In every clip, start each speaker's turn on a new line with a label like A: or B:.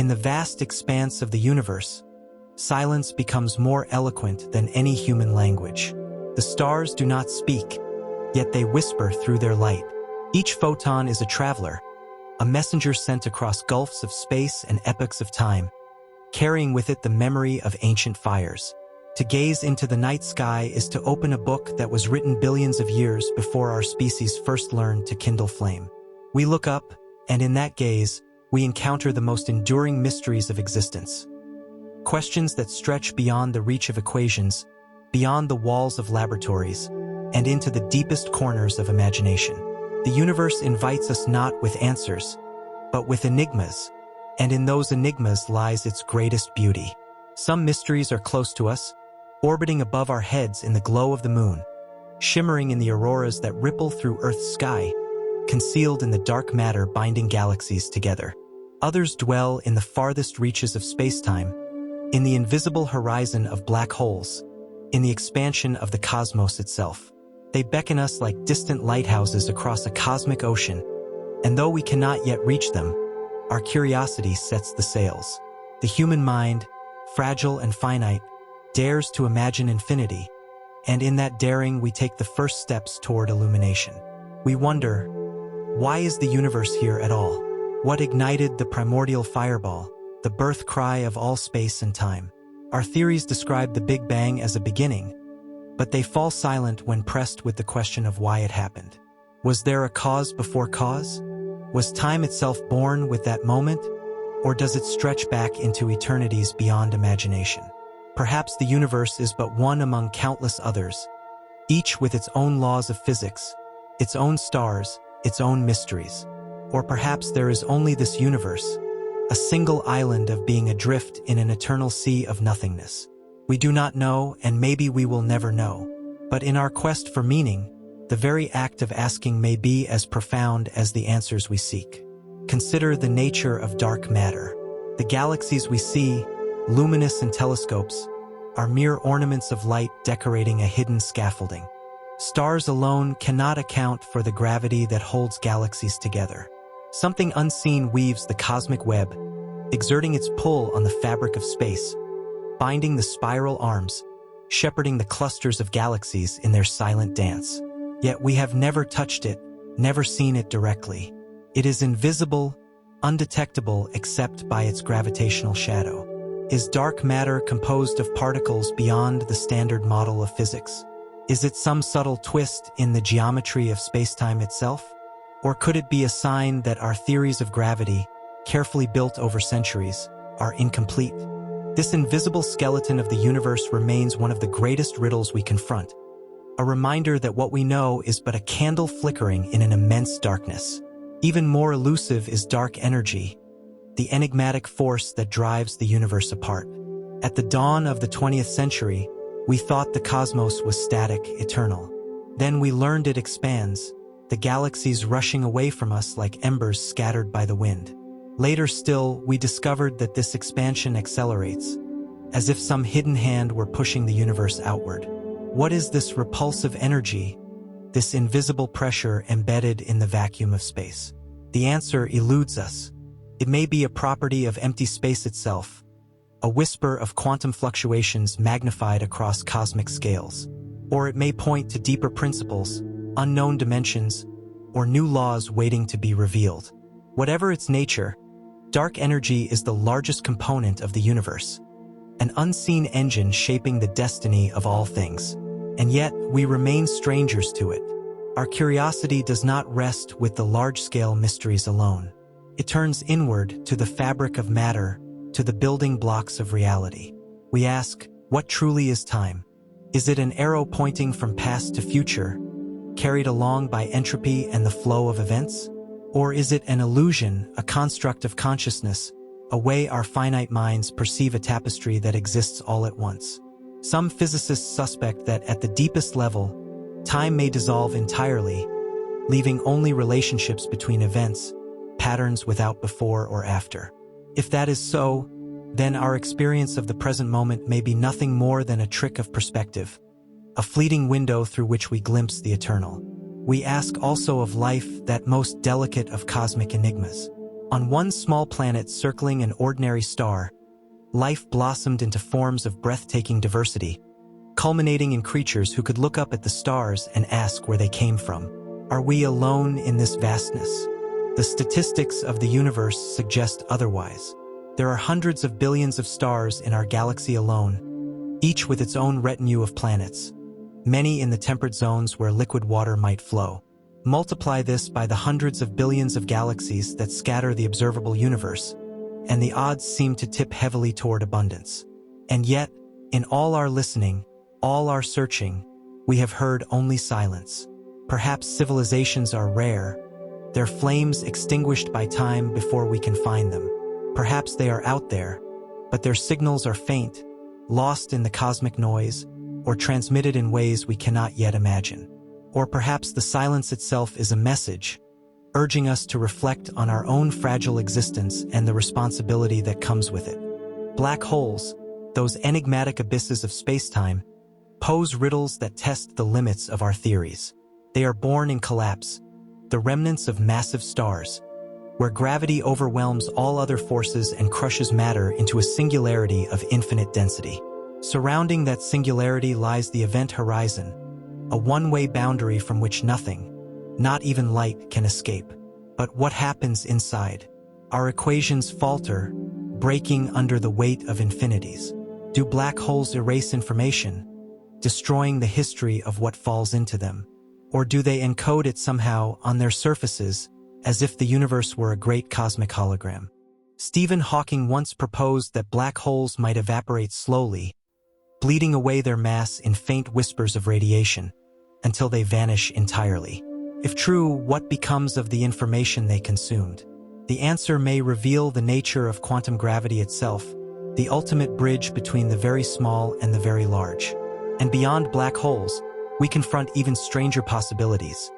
A: In the vast expanse of the universe, silence becomes more eloquent than any human language. The stars do not speak, yet they whisper through their light. Each photon is a traveler, a messenger sent across gulfs of space and epochs of time, carrying with it the memory of ancient fires. To gaze into the night sky is to open a book that was written billions of years before our species first learned to kindle flame. We look up, and in that gaze, we encounter the most enduring mysteries of existence. Questions that stretch beyond the reach of equations, beyond the walls of laboratories, and into the deepest corners of imagination. The universe invites us not with answers, but with enigmas, and in those enigmas lies its greatest beauty. Some mysteries are close to us, orbiting above our heads in the glow of the moon, shimmering in the auroras that ripple through Earth's sky, concealed in the dark matter binding galaxies together. Others dwell in the farthest reaches of space-time, in the invisible horizon of black holes, in the expansion of the cosmos itself. They beckon us like distant lighthouses across a cosmic ocean, and though we cannot yet reach them, our curiosity sets the sails. The human mind, fragile and finite, dares to imagine infinity, and in that daring we take the first steps toward illumination. We wonder, why is the universe here at all? What ignited the primordial fireball, the birth cry of all space and time? Our theories describe the Big Bang as a beginning, but they fall silent when pressed with the question of why it happened. Was there a cause before cause? Was time itself born with that moment? Or does it stretch back into eternities beyond imagination? Perhaps the universe is but one among countless others, each with its own laws of physics, its own stars, its own mysteries. Or perhaps there is only this universe, a single island of being adrift in an eternal sea of nothingness. We do not know, and maybe we will never know. But in our quest for meaning, the very act of asking may be as profound as the answers we seek. Consider the nature of dark matter. The galaxies we see, luminous in telescopes, are mere ornaments of light decorating a hidden scaffolding. Stars alone cannot account for the gravity that holds galaxies together. Something unseen weaves the cosmic web, exerting its pull on the fabric of space, binding the spiral arms, shepherding the clusters of galaxies in their silent dance. Yet we have never touched it, never seen it directly. It is invisible, undetectable except by its gravitational shadow. Is dark matter composed of particles beyond the standard model of physics? Is it some subtle twist in the geometry of space-time itself? Or could it be a sign that our theories of gravity, carefully built over centuries, are incomplete? This invisible skeleton of the universe remains one of the greatest riddles we confront, a reminder that what we know is but a candle flickering in an immense darkness. Even more elusive is dark energy, the enigmatic force that drives the universe apart. At the dawn of the 20th century, we thought the cosmos was static, eternal. Then we learned it expands, the galaxies rushing away from us like embers scattered by the wind. Later still, we discovered that this expansion accelerates, as if some hidden hand were pushing the universe outward. What is this repulsive energy, this invisible pressure embedded in the vacuum of space? The answer eludes us. It may be a property of empty space itself, a whisper of quantum fluctuations magnified across cosmic scales. Or it may point to deeper principles, unknown dimensions, or new laws waiting to be revealed. Whatever its nature, dark energy is the largest component of the universe, an unseen engine shaping the destiny of all things. And yet, we remain strangers to it. Our curiosity does not rest with the large-scale mysteries alone. It turns inward to the fabric of matter, to the building blocks of reality. We ask, what truly is time? Is it an arrow pointing from past to future, carried along by entropy and the flow of events? Or is it an illusion, a construct of consciousness, a way our finite minds perceive a tapestry that exists all at once? Some physicists suspect that at the deepest level, time may dissolve entirely, leaving only relationships between events, patterns without before or after. If that is so, then our experience of the present moment may be nothing more than a trick of perspective, a fleeting window through which we glimpse the eternal. We ask also of life, that most delicate of cosmic enigmas. On one small planet circling an ordinary star, life blossomed into forms of breathtaking diversity, culminating in creatures who could look up at the stars and ask where they came from. Are we alone in this vastness? The statistics of the universe suggest otherwise. There are hundreds of billions of stars in our galaxy alone, each with its own retinue of planets, many in the temperate zones where liquid water might flow. Multiply this by the hundreds of billions of galaxies that scatter the observable universe, and the odds seem to tip heavily toward abundance. And yet, in all our listening, all our searching, we have heard only silence. Perhaps civilizations are rare, their flames extinguished by time before we can find them. Perhaps they are out there, but their signals are faint, lost in the cosmic noise, or transmitted in ways we cannot yet imagine. Or perhaps the silence itself is a message, urging us to reflect on our own fragile existence and the responsibility that comes with it. Black holes, those enigmatic abysses of space-time, pose riddles that test the limits of our theories. They are born in collapse, the remnants of massive stars, where gravity overwhelms all other forces and crushes matter into a singularity of infinite density. Surrounding that singularity lies the event horizon, a one-way boundary from which nothing, not even light, can escape. But what happens inside? Our equations falter, breaking under the weight of infinities. Do black holes erase information, destroying the history of what falls into them? Or do they encode it somehow on their surfaces, as if the universe were a great cosmic hologram? Stephen Hawking once proposed that black holes might evaporate slowly, bleeding away their mass in faint whispers of radiation, until they vanish entirely. If true, what becomes of the information they consumed? The answer may reveal the nature of quantum gravity itself, the ultimate bridge between the very small and the very large. And beyond black holes, we confront even stranger possibilities.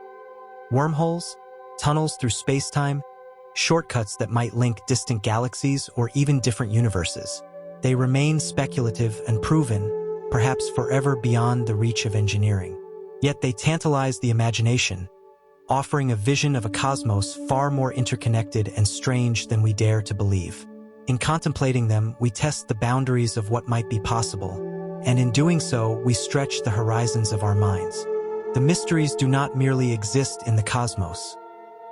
A: Wormholes, tunnels through space-time, shortcuts that might link distant galaxies or even different universes. They remain speculative and proven, perhaps forever beyond the reach of engineering. Yet they tantalize the imagination, offering a vision of a cosmos far more interconnected and strange than we dare to believe. In contemplating them, we test the boundaries of what might be possible, and in doing so, we stretch the horizons of our minds. The mysteries do not merely exist in the cosmos.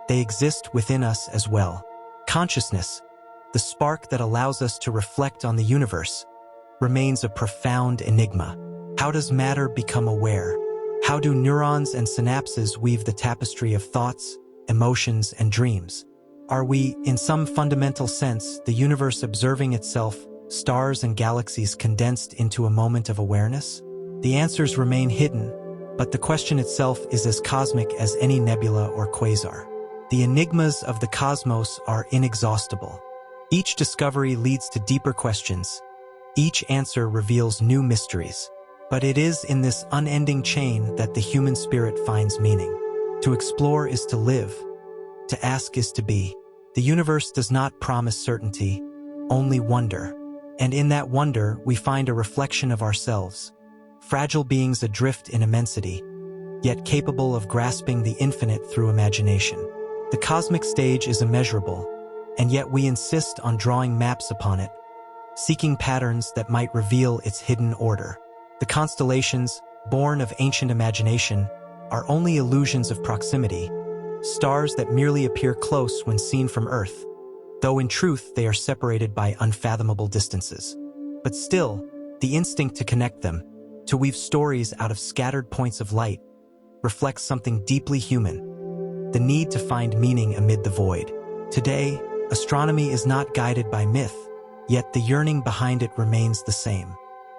A: They exist within us as well. Consciousness, the spark that allows us to reflect on the universe, remains a profound enigma. How does matter become aware? How do neurons and synapses weave the tapestry of thoughts, emotions, and dreams? Are we, in some fundamental sense, the universe observing itself, stars and galaxies condensed into a moment of awareness? The answers remain hidden, but the question itself is as cosmic as any nebula or quasar. The enigmas of the cosmos are inexhaustible. Each discovery leads to deeper questions. Each answer reveals new mysteries. But it is in this unending chain that the human spirit finds meaning. To explore is to live. To ask is to be. The universe does not promise certainty, only wonder. And in that wonder, we find a reflection of ourselves, fragile beings adrift in immensity, yet capable of grasping the infinite through imagination. The cosmic stage is immeasurable, and yet we insist on drawing maps upon it, seeking patterns that might reveal its hidden order. The constellations, born of ancient imagination, are only illusions of proximity, stars that merely appear close when seen from Earth, though in truth they are separated by unfathomable distances. But still, the instinct to connect them, to weave stories out of scattered points of light, reflects something deeply human, the need to find meaning amid the void. Today, astronomy is not guided by myth, yet the yearning behind it remains the same.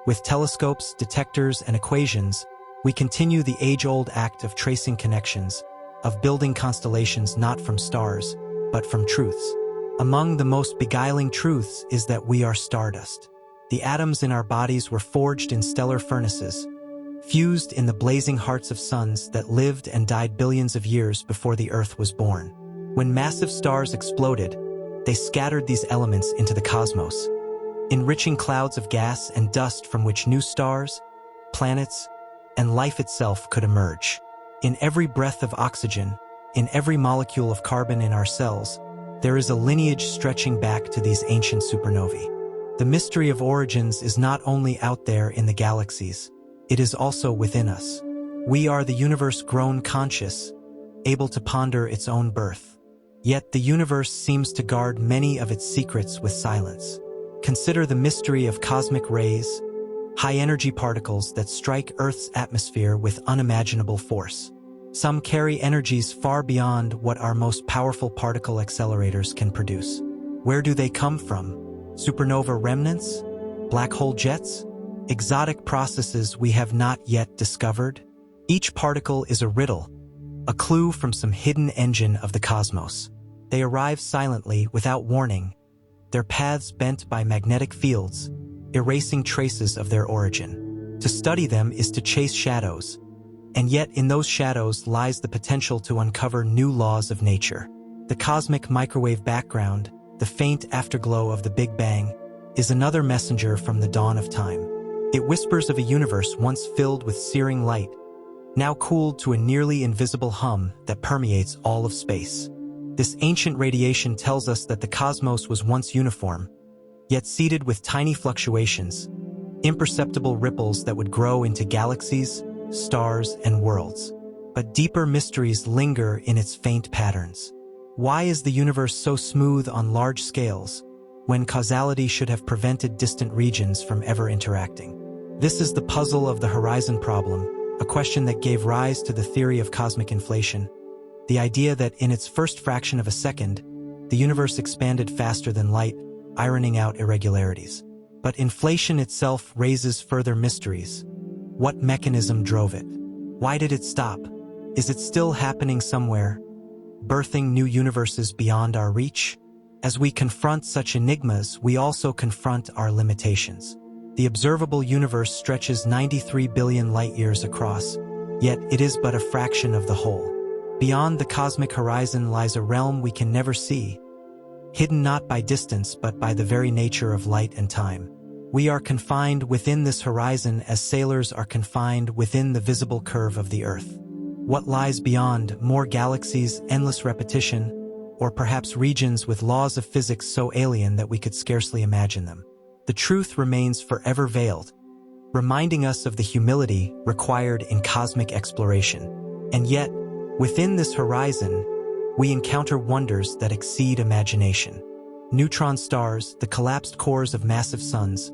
A: With telescopes, detectors, and equations, we continue the age-old act of tracing connections, of building constellations not from stars, but from truths. Among the most beguiling truths is that we are stardust. The atoms in our bodies were forged in stellar furnaces, fused in the blazing hearts of suns that lived and died billions of years before the Earth was born. When massive stars exploded, they scattered these elements into the cosmos, enriching clouds of gas and dust from which new stars, planets, and life itself could emerge. In every breath of oxygen, in every molecule of carbon in our cells, There is a lineage stretching back to these ancient supernovae. The mystery of origins is not only out there in the galaxies, it is also within us. We are the universe grown conscious, able to ponder its own birth. Yet the universe seems to guard many of its secrets with silence. Consider the mystery of cosmic rays, high-energy particles that strike Earth's atmosphere with unimaginable force. Some carry energies far beyond what our most powerful particle accelerators can produce. Where do they come from? Supernova remnants? Black hole jets? Exotic processes we have not yet discovered? Each particle is a riddle, a clue from some hidden engine of the cosmos. They arrive silently, without warning, their paths bent by magnetic fields, erasing traces of their origin. To study them is to chase shadows, and yet in those shadows lies the potential to uncover new laws of nature. The cosmic microwave background, the faint afterglow of the Big Bang, is another messenger from the dawn of time. It whispers of a universe once filled with searing light, now cooled to a nearly invisible hum that permeates all of space. This ancient radiation tells us that the cosmos was once uniform, yet seeded with tiny fluctuations, imperceptible ripples that would grow into galaxies, stars, and worlds. But deeper mysteries linger in its faint patterns. Why is the universe so smooth on large scales, when causality should have prevented distant regions from ever interacting? This is the puzzle of the horizon problem, a question that gave rise to the theory of cosmic inflation, the idea that in its first fraction of a second, the universe expanded faster than light, ironing out irregularities. But inflation itself raises further mysteries. What mechanism drove it? Why did it stop? Is it still happening somewhere, birthing new universes beyond our reach? As we confront such enigmas, we also confront our limitations. The observable universe stretches 93 billion light-years across, yet it is but a fraction of the whole. Beyond the cosmic horizon lies a realm we can never see, hidden not by distance but by the very nature of light and time. We are confined within this horizon as sailors are confined within the visible curve of the Earth. What lies beyond? More galaxies, endless repetition, or perhaps regions with laws of physics so alien that we could scarcely imagine them. The truth remains forever veiled, reminding us of the humility required in cosmic exploration. And yet, within this horizon, we encounter wonders that exceed imagination. Neutron stars, the collapsed cores of massive suns,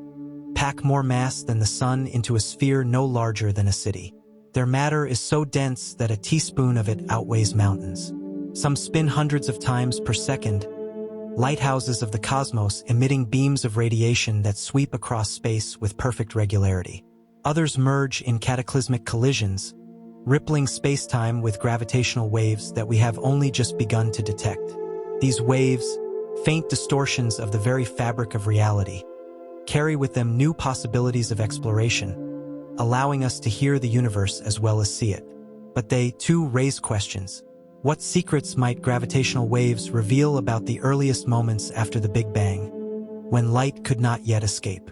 A: pack more mass than the sun into a sphere no larger than a city. Their matter is so dense that a teaspoon of it outweighs mountains. Some spin hundreds of times per second, lighthouses of the cosmos emitting beams of radiation that sweep across space with perfect regularity. Others merge in cataclysmic collisions, rippling space-time with gravitational waves that we have only just begun to detect. These waves, faint distortions of the very fabric of reality, carry with them new possibilities of exploration, allowing us to hear the universe as well as see it. But they, too, raise questions. What secrets might gravitational waves reveal about the earliest moments after the Big Bang, when light could not yet escape?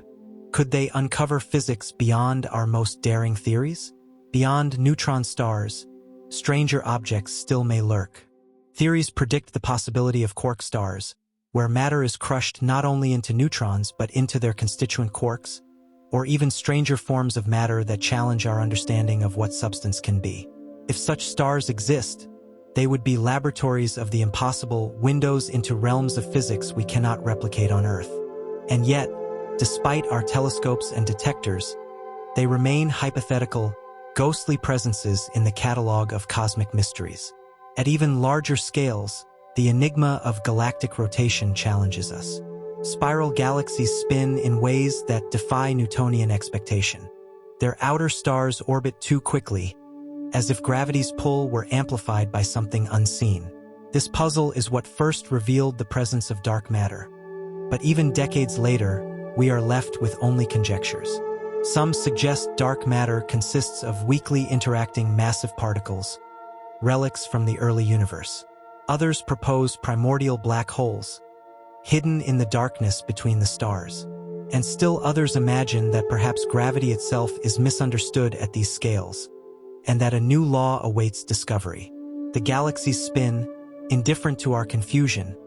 A: Could they uncover physics beyond our most daring theories? Beyond neutron stars, stranger objects still may lurk. Theories predict the possibility of quark stars, where matter is crushed not only into neutrons but into their constituent quarks, or even stranger forms of matter that challenge our understanding of what substance can be. If such stars exist, they would be laboratories of the impossible, windows into realms of physics we cannot replicate on Earth. And yet, despite our telescopes and detectors, they remain hypothetical, ghostly presences in the catalog of cosmic mysteries. At even larger scales, the enigma of galactic rotation challenges us. Spiral galaxies spin in ways that defy Newtonian expectation. Their outer stars orbit too quickly, as if gravity's pull were amplified by something unseen. This puzzle is what first revealed the presence of dark matter. But even decades later, we are left with only conjectures. Some suggest dark matter consists of weakly interacting massive particles, relics from the early universe. Others propose primordial black holes, hidden in the darkness between the stars. And still others imagine that perhaps gravity itself is misunderstood at these scales, and that a new law awaits discovery. The galaxies spin, indifferent to our confusion,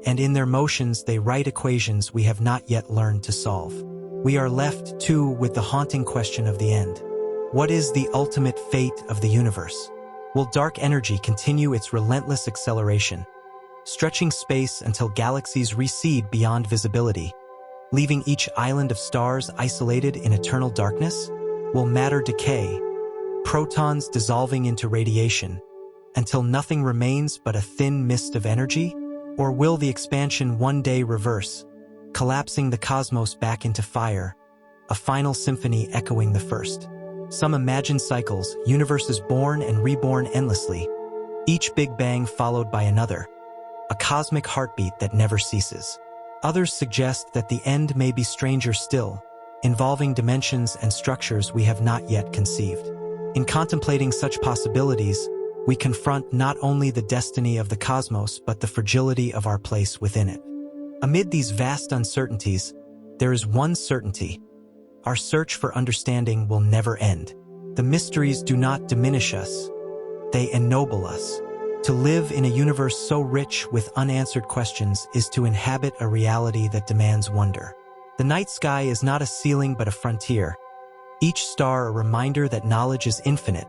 A: and in their motions they write equations we have not yet learned to solve. We are left, too, with the haunting question of the end. What is the ultimate fate of the universe? Will dark energy continue its relentless acceleration, stretching space until galaxies recede beyond visibility, leaving each island of stars isolated in eternal darkness? Will matter decay, protons dissolving into radiation, until nothing remains but a thin mist of energy? Or will the expansion one day reverse, collapsing the cosmos back into fire, a final symphony echoing the first? Some imagine cycles, universes born and reborn endlessly, each Big Bang followed by another, a cosmic heartbeat that never ceases. Others suggest that the end may be stranger still, involving dimensions and structures we have not yet conceived. In contemplating such possibilities, we confront not only the destiny of the cosmos but the fragility of our place within it. Amid these vast uncertainties, there is one certainty: our search for understanding will never end. The mysteries do not diminish us, they ennoble us. To live in a universe so rich with unanswered questions is to inhabit a reality that demands wonder. The night sky is not a ceiling but a frontier, each star a reminder that knowledge is infinite,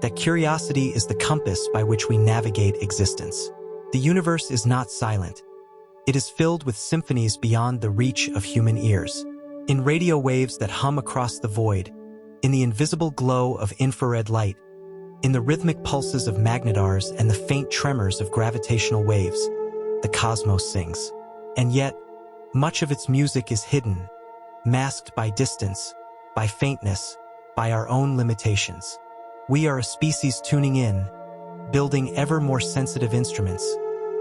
A: that curiosity is the compass by which we navigate existence. The universe is not silent. It is filled with symphonies beyond the reach of human ears. In radio waves that hum across the void, in the invisible glow of infrared light, in the rhythmic pulses of magnetars and the faint tremors of gravitational waves, the cosmos sings. And yet, much of its music is hidden, masked by distance, by faintness, by our own limitations. We are a species tuning in, building ever more sensitive instruments,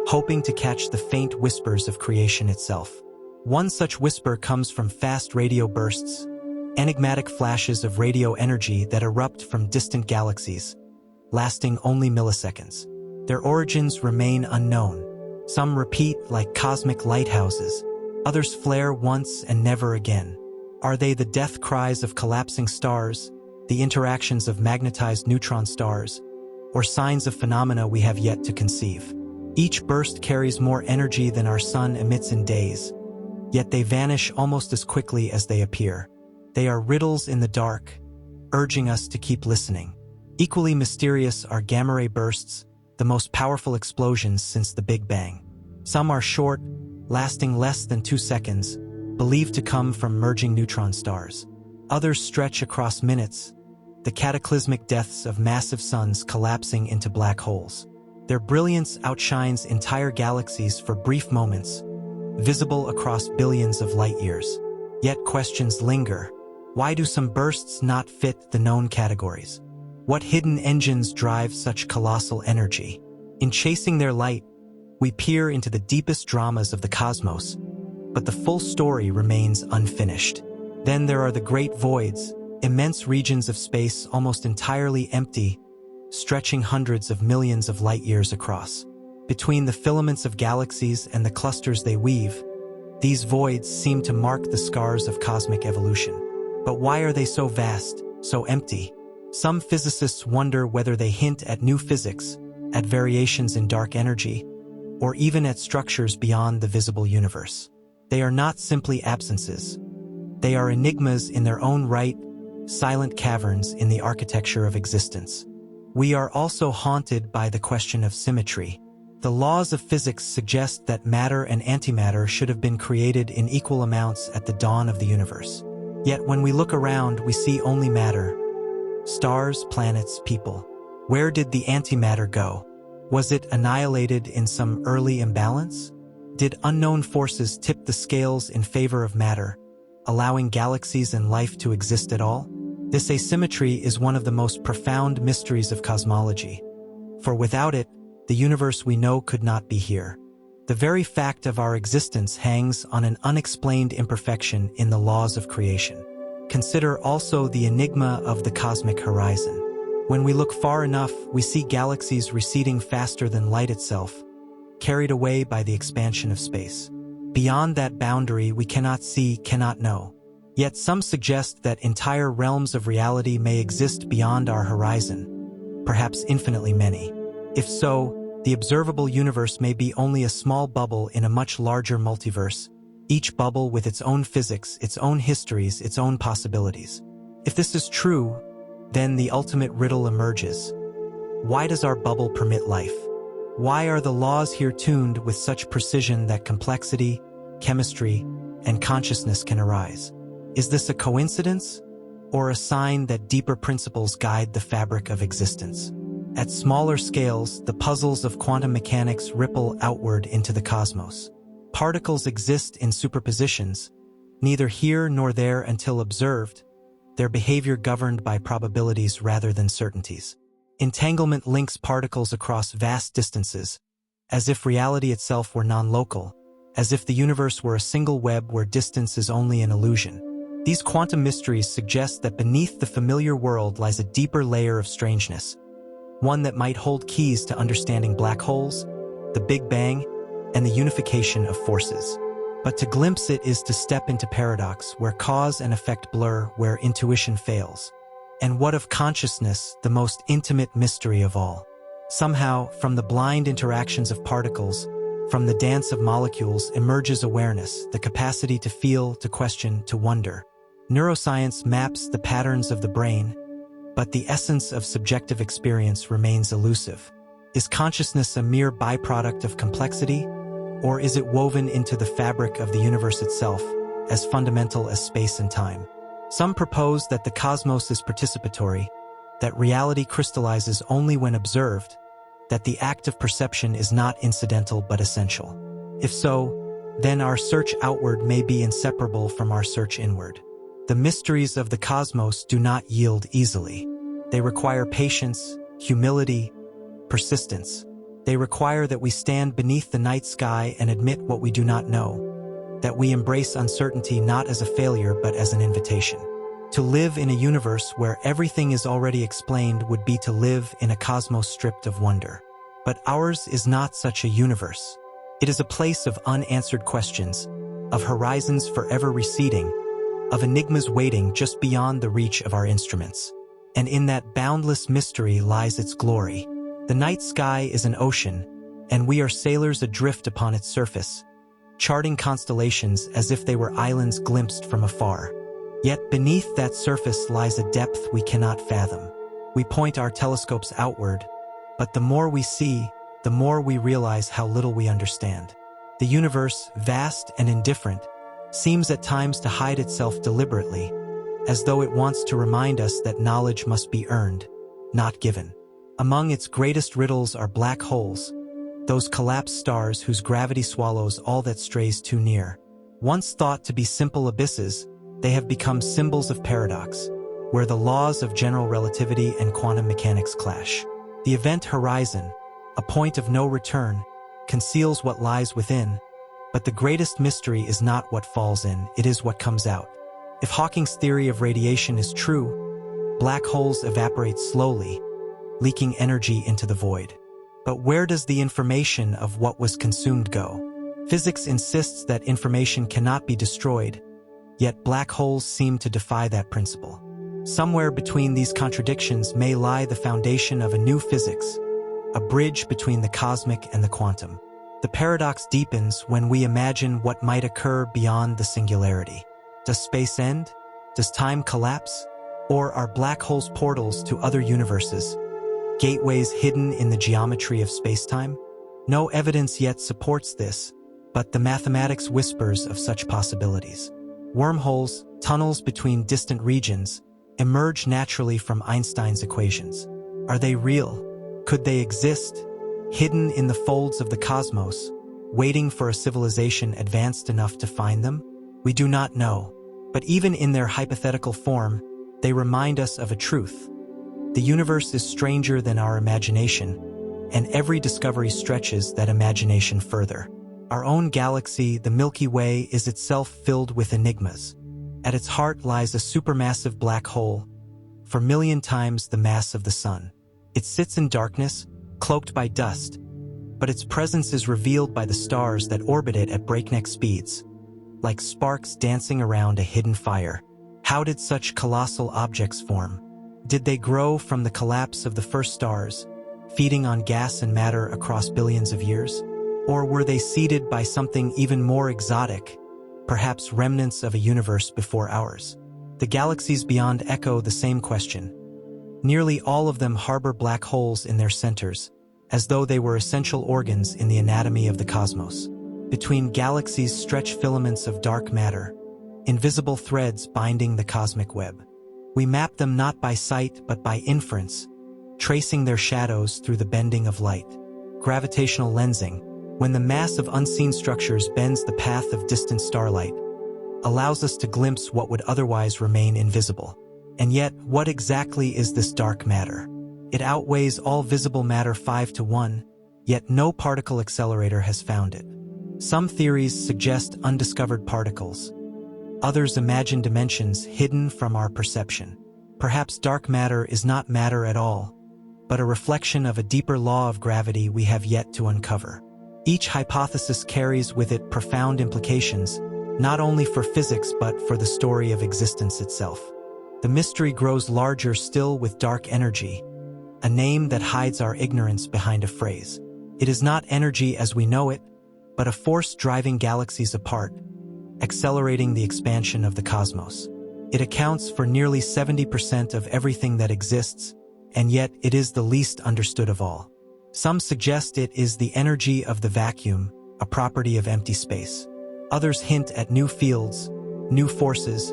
A: hoping to catch the faint whispers of creation itself. One such whisper comes from fast radio bursts, enigmatic flashes of radio energy that erupt from distant galaxies, lasting only milliseconds. Their origins remain unknown. Some repeat like cosmic lighthouses, others flare once and never again. Are they the death cries of collapsing stars, the interactions of magnetized neutron stars, or signs of phenomena we have yet to conceive? Each burst carries more energy than our sun emits in days, yet they vanish almost as quickly as they appear. They are riddles in the dark, urging us to keep listening. Equally mysterious are gamma ray bursts, the most powerful explosions since the Big Bang. Some are short, lasting less than 2 seconds, believed to come from merging neutron stars. Others stretch across minutes, the cataclysmic deaths of massive suns collapsing into black holes. Their brilliance outshines entire galaxies for brief moments, visible across billions of light years. Yet questions linger. Why do some bursts not fit the known categories? What hidden engines drive such colossal energy? In chasing their light, we peer into the deepest dramas of the cosmos, but the full story remains unfinished. Then there are the great voids, immense regions of space almost entirely empty, stretching hundreds of millions of light years across. Between the filaments of galaxies and the clusters they weave, these voids seem to mark the scars of cosmic evolution. But why are they so vast, so empty? Some physicists wonder whether they hint at new physics, at variations in dark energy, or even at structures beyond the visible universe. They are not simply absences. They are enigmas in their own right, silent caverns in the architecture of existence. We are also haunted by the question of symmetry. The laws of physics suggest that matter and antimatter should have been created in equal amounts at the dawn of the universe. Yet when we look around, we see only matter. Stars, planets, people. Where did the antimatter go? Was it annihilated in some early imbalance? Did unknown forces tip the scales in favor of matter, allowing galaxies and life to exist at all? This asymmetry is one of the most profound mysteries of cosmology. For without it, the universe we know could not be here. The very fact of our existence hangs on an unexplained imperfection in the laws of creation. Consider also the enigma of the cosmic horizon. When we look far enough, we see galaxies receding faster than light itself, carried away by the expansion of space. Beyond that boundary we cannot see, cannot know. Yet some suggest that entire realms of reality may exist beyond our horizon, perhaps infinitely many. If so, The observable universe may be only a small bubble in a much larger multiverse, each bubble with its own physics, its own histories, its own possibilities. If this is true, then the ultimate riddle emerges. Why does our bubble permit life? Why are the laws here tuned with such precision that complexity, chemistry, and consciousness can arise? Is this a coincidence, or a sign that deeper principles guide the fabric of existence? At smaller scales, the puzzles of quantum mechanics ripple outward into the cosmos. Particles exist in superpositions, neither here nor there until observed, their behavior governed by probabilities rather than certainties. Entanglement links particles across vast distances, as if reality itself were non-local, as if the universe were a single web where distance is only an illusion. These quantum mysteries suggest that beneath the familiar world lies a deeper layer of strangeness, one that might hold keys to understanding black holes, the Big Bang, and the unification of forces. But to glimpse it is to step into paradox, where cause and effect blur, where intuition fails. And what of consciousness, the most intimate mystery of all? Somehow, from the blind interactions of particles, from the dance of molecules, emerges awareness, the capacity to feel, to question, to wonder. Neuroscience maps the patterns of the brain, but the essence of subjective experience remains elusive. Is consciousness a mere byproduct of complexity, or is it woven into the fabric of the universe itself, as fundamental as space and time? Some propose that the cosmos is participatory, that reality crystallizes only when observed, that the act of perception is not incidental but essential. If so, then our search outward may be inseparable from our search inward. The mysteries of the cosmos do not yield easily. They require patience, humility, persistence. They require that we stand beneath the night sky and admit what we do not know, that we embrace uncertainty not as a failure but as an invitation. To live in a universe where everything is already explained would be to live in a cosmos stripped of wonder. But ours is not such a universe. It is a place of unanswered questions, of horizons forever receding, of enigmas waiting just beyond the reach of our instruments. And in that boundless mystery lies its glory. The night sky is an ocean, and we are sailors adrift upon its surface, charting constellations as if they were islands glimpsed from afar. Yet beneath that surface lies a depth we cannot fathom. We point our telescopes outward, but the more we see, the more we realize how little we understand. The universe, vast and indifferent, seems at times to hide itself deliberately, as though it wants to remind us that knowledge must be earned, not given. Among its greatest riddles are black holes, those collapsed stars whose gravity swallows all that strays too near. Once thought to be simple abysses, they have become symbols of paradox, where the laws of general relativity and quantum mechanics clash. The event horizon, a point of no return, conceals what lies within, but the greatest mystery is not what falls in, it is what comes out. If Hawking's theory of radiation is true, black holes evaporate slowly, leaking energy into the void. But where does the information of what was consumed go? Physics insists that information cannot be destroyed, yet black holes seem to defy that principle. Somewhere between these contradictions may lie the foundation of a new physics, a bridge between the cosmic and the quantum. The paradox deepens when we imagine what might occur beyond the singularity. Does space end? Does time collapse? Or are black holes portals to other universes, gateways hidden in the geometry of space-time? No evidence yet supports this, but the mathematics whispers of such possibilities. Wormholes, tunnels between distant regions, emerge naturally from Einstein's equations. Are they real? Could they exist, hidden in the folds of the cosmos, waiting for a civilization advanced enough to find them? We do not know, but even in their hypothetical form, they remind us of a truth. The universe is stranger than our imagination, and every discovery stretches that imagination further. Our own galaxy, the Milky Way, is itself filled with enigmas. At its heart lies a supermassive black hole, 4,000,000 times the mass of the Sun. It sits in darkness, cloaked by dust, but its presence is revealed by the stars that orbit it at breakneck speeds, like sparks dancing around a hidden fire. How did such colossal objects form? Did they grow from the collapse of the first stars, feeding on gas and matter across billions of years? Or were they seeded by something even more exotic, perhaps remnants of a universe before ours? The galaxies beyond echo the same question. Nearly all of them harbor black holes in their centers, as though they were essential organs in the anatomy of the cosmos. Between galaxies stretch filaments of dark matter, invisible threads binding the cosmic web. We map them not by sight but by inference, tracing their shadows through the bending of light. Gravitational lensing, when the mass of unseen structures bends the path of distant starlight, allows us to glimpse what would otherwise remain invisible. And yet, what exactly is this dark matter? It outweighs all visible matter 5-1, yet no particle accelerator has found it. Some theories suggest undiscovered particles. Others imagine dimensions hidden from our perception. Perhaps dark matter is not matter at all, but a reflection of a deeper law of gravity we have yet to uncover. Each hypothesis carries with it profound implications, not only for physics but for the story of existence itself. The mystery grows larger still with dark energy, a name that hides our ignorance behind a phrase. It is not energy as we know it, but a force driving galaxies apart, accelerating the expansion of the cosmos. It accounts for nearly 70% of everything that exists, and yet it is the least understood of all. Some suggest it is the energy of the vacuum, a property of empty space. Others hint at new fields, new forces,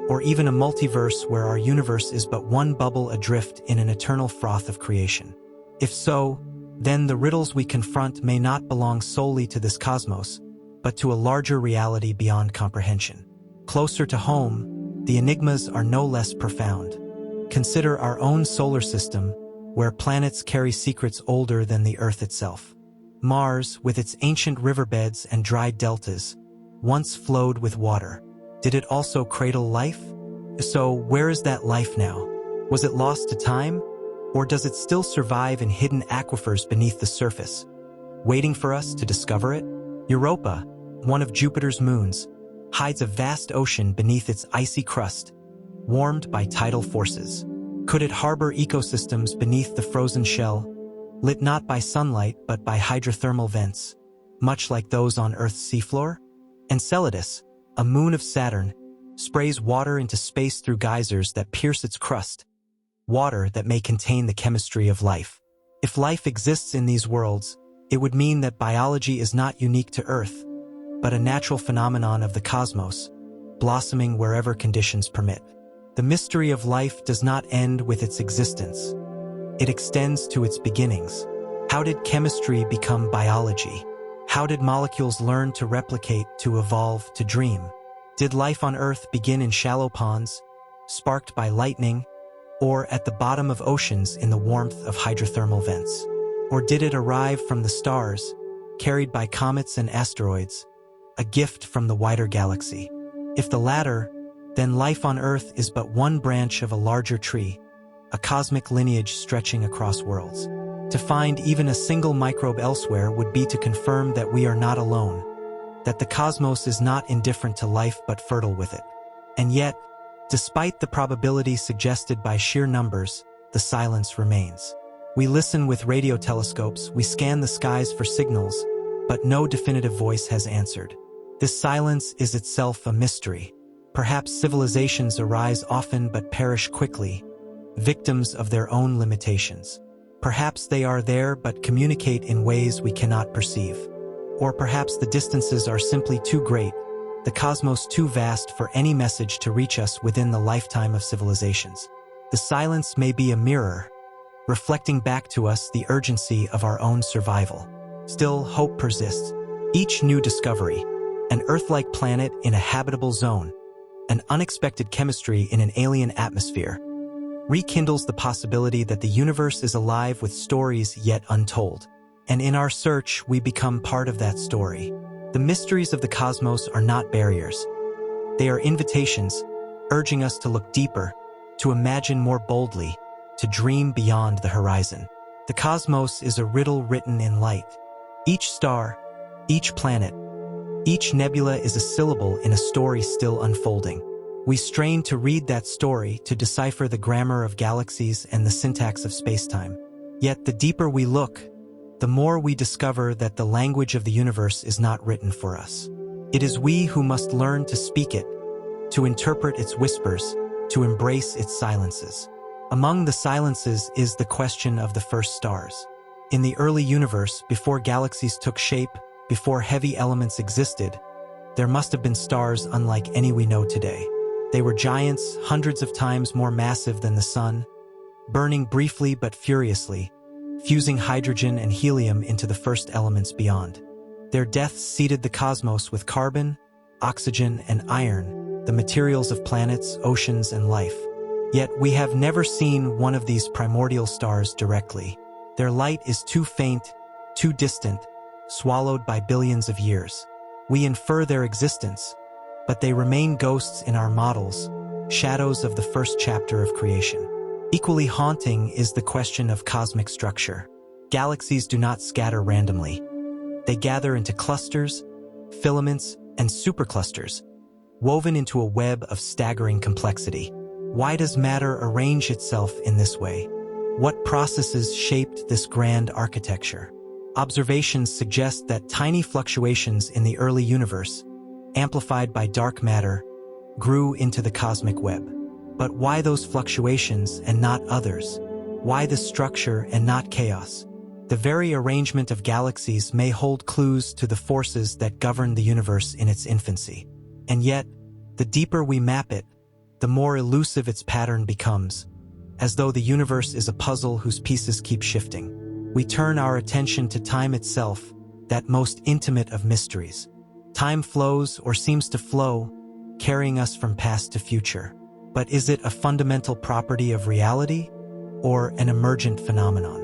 A: or even a multiverse where our universe is but one bubble adrift in an eternal froth of creation. If so, then the riddles we confront may not belong solely to this cosmos, but to a larger reality beyond comprehension. Closer to home, the enigmas are no less profound. Consider our own solar system, where planets carry secrets older than the Earth itself. Mars, with its ancient riverbeds and dry deltas, once flowed with water. Did it also cradle life? So where is that life now? Was it lost to time? Or does it still survive in hidden aquifers beneath the surface, waiting for us to discover it? Europa, one of Jupiter's moons, hides a vast ocean beneath its icy crust, warmed by tidal forces. Could it harbor ecosystems beneath the frozen shell, lit not by sunlight but by hydrothermal vents, much like those on Earth's seafloor? Enceladus, a moon of Saturn, sprays water into space through geysers that pierce its crust, water that may contain the chemistry of life. If life exists in these worlds, it would mean that biology is not unique to Earth, but a natural phenomenon of the cosmos, blossoming wherever conditions permit. The mystery of life does not end with its existence. It extends to its beginnings. How did chemistry become biology? How did molecules learn to replicate, to evolve, to dream? Did life on Earth begin in shallow ponds, sparked by lightning, or at the bottom of oceans in the warmth of hydrothermal vents? Or did it arrive from the stars, carried by comets and asteroids, a gift from the wider galaxy? If the latter, then life on Earth is but one branch of a larger tree, a cosmic lineage stretching across worlds. To find even a single microbe elsewhere would be to confirm that we are not alone, that the cosmos is not indifferent to life but fertile with it. And yet, despite the probability suggested by sheer numbers, the silence remains. We listen with radio telescopes, we scan the skies for signals, but no definitive voice has answered. This silence is itself a mystery. Perhaps civilizations arise often but perish quickly, victims of their own limitations. Perhaps they are there but communicate in ways we cannot perceive. Or perhaps the distances are simply too great, the cosmos too vast for any message to reach us within the lifetime of civilizations. The silence may be a mirror, reflecting back to us the urgency of our own survival. Still, hope persists. Each new discovery, an Earth-like planet in a habitable zone, an unexpected chemistry in an alien atmosphere, rekindles the possibility that the universe is alive with stories yet untold. And in our search, we become part of that story. The mysteries of the cosmos are not barriers. They are invitations, urging us to look deeper, to imagine more boldly, to dream beyond the horizon. The cosmos is a riddle written in light. Each star, each planet, each nebula is a syllable in a story still unfolding. We strain to read that story, to decipher the grammar of galaxies and the syntax of spacetime. Yet the deeper we look, the more we discover that the language of the universe is not written for us. It is we who must learn to speak it, to interpret its whispers, to embrace its silences. Among the silences is the question of the first stars. In the early universe, before galaxies took shape, before heavy elements existed, there must have been stars unlike any we know today. They were giants, hundreds of times more massive than the sun, burning briefly but furiously, fusing hydrogen and helium into the first elements beyond. Their deaths seeded the cosmos with carbon, oxygen, and iron, the materials of planets, oceans, and life. Yet we have never seen one of these primordial stars directly. Their light is too faint, too distant, swallowed by billions of years. We infer their existence, but they remain ghosts in our models, shadows of the first chapter of creation. Equally haunting is the question of cosmic structure. Galaxies do not scatter randomly. They gather into clusters, filaments, and superclusters, woven into a web of staggering complexity. Why does matter arrange itself in this way? What processes shaped this grand architecture? Observations suggest that tiny fluctuations in the early universe, amplified by dark matter, grew into the cosmic web. But why those fluctuations and not others? Why the structure and not chaos? The very arrangement of galaxies may hold clues to the forces that govern the universe in its infancy. And yet, the deeper we map it, the more elusive its pattern becomes, as though the universe is a puzzle whose pieces keep shifting. We turn our attention to time itself, that most intimate of mysteries. Time flows or seems to flow, carrying us from past to future. But is it a fundamental property of reality or an emergent phenomenon?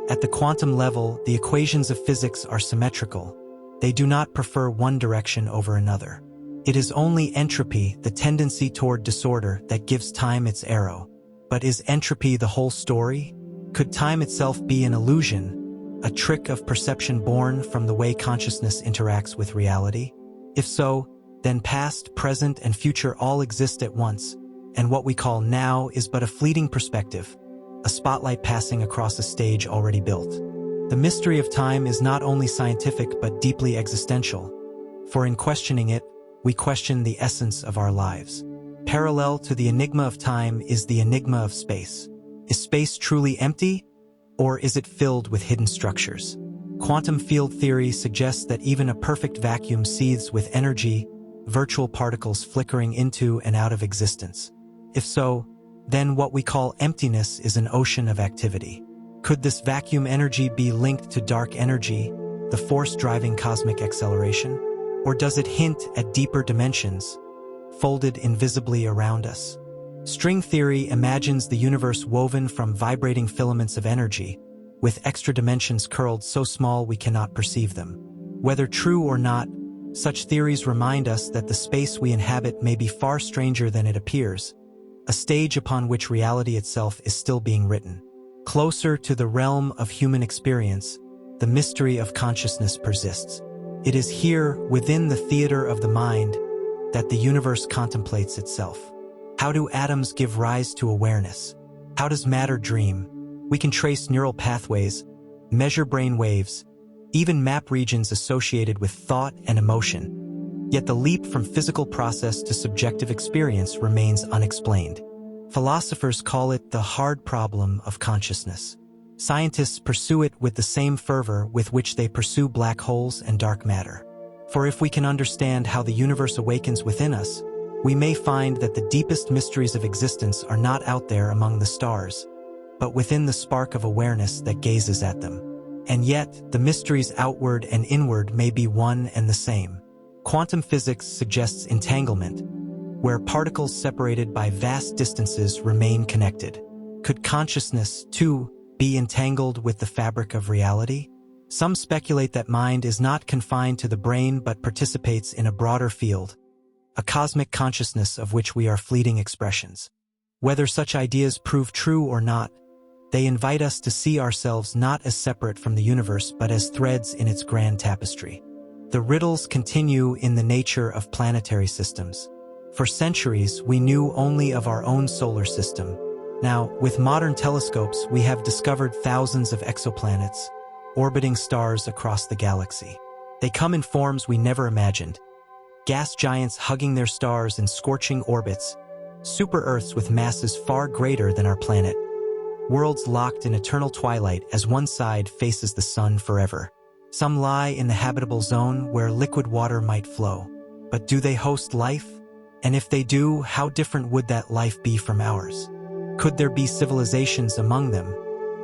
A: At the quantum level, the equations of physics are symmetrical. They do not prefer one direction over another. It is only entropy, the tendency toward disorder, that gives time its arrow. But is entropy the whole story? Could time itself be an illusion, a trick of perception born from the way consciousness interacts with reality? If so, then past, present, and future all exist at once, and what we call now is but a fleeting perspective, a spotlight passing across a stage already built. The mystery of time is not only scientific but deeply existential, for in questioning it, we question the essence of our lives. Parallel to the enigma of time is the enigma of space. Is space truly empty, or is it filled with hidden structures? Quantum field theory suggests that even a perfect vacuum seethes with energy, virtual particles flickering into and out of existence. If so, then what we call emptiness is an ocean of activity. Could this vacuum energy be linked to dark energy, the force driving cosmic acceleration? Or does it hint at deeper dimensions, folded invisibly around us? String theory imagines the universe woven from vibrating filaments of energy, with extra dimensions curled so small we cannot perceive them. Whether true or not, such theories remind us that the space we inhabit may be far stranger than it appears, a stage upon which reality itself is still being written. Closer to the realm of human experience, the mystery of consciousness persists. It is here, within the theater of the mind, that the universe contemplates itself. How do atoms give rise to awareness? How does matter dream? We can trace neural pathways, measure brain waves, even map regions associated with thought and emotion. Yet the leap from physical process to subjective experience remains unexplained. Philosophers call it the hard problem of consciousness. Scientists pursue it with the same fervor with which they pursue black holes and dark matter. For if we can understand how the universe awakens within us, we may find that the deepest mysteries of existence are not out there among the stars, but within the spark of awareness that gazes at them. And yet, the mysteries outward and inward may be one and the same. Quantum physics suggests entanglement, where particles separated by vast distances remain connected. Could consciousness, too, be entangled with the fabric of reality? Some speculate that mind is not confined to the brain but participates in a broader field, a cosmic consciousness of which we are fleeting expressions. Whether such ideas prove true or not, they invite us to see ourselves not as separate from the universe but as threads in its grand tapestry. The riddles continue in the nature of planetary systems. For centuries, we knew only of our own solar system, Now, with modern telescopes, we have discovered thousands of exoplanets, orbiting stars across the galaxy. They come in forms we never imagined. Gas giants hugging their stars in scorching orbits, super-Earths with masses far greater than our planet, worlds locked in eternal twilight as one side faces the sun forever. Some lie in the habitable zone where liquid water might flow. But do they host life? And if they do, how different would that life be from ours? Could there be civilizations among them,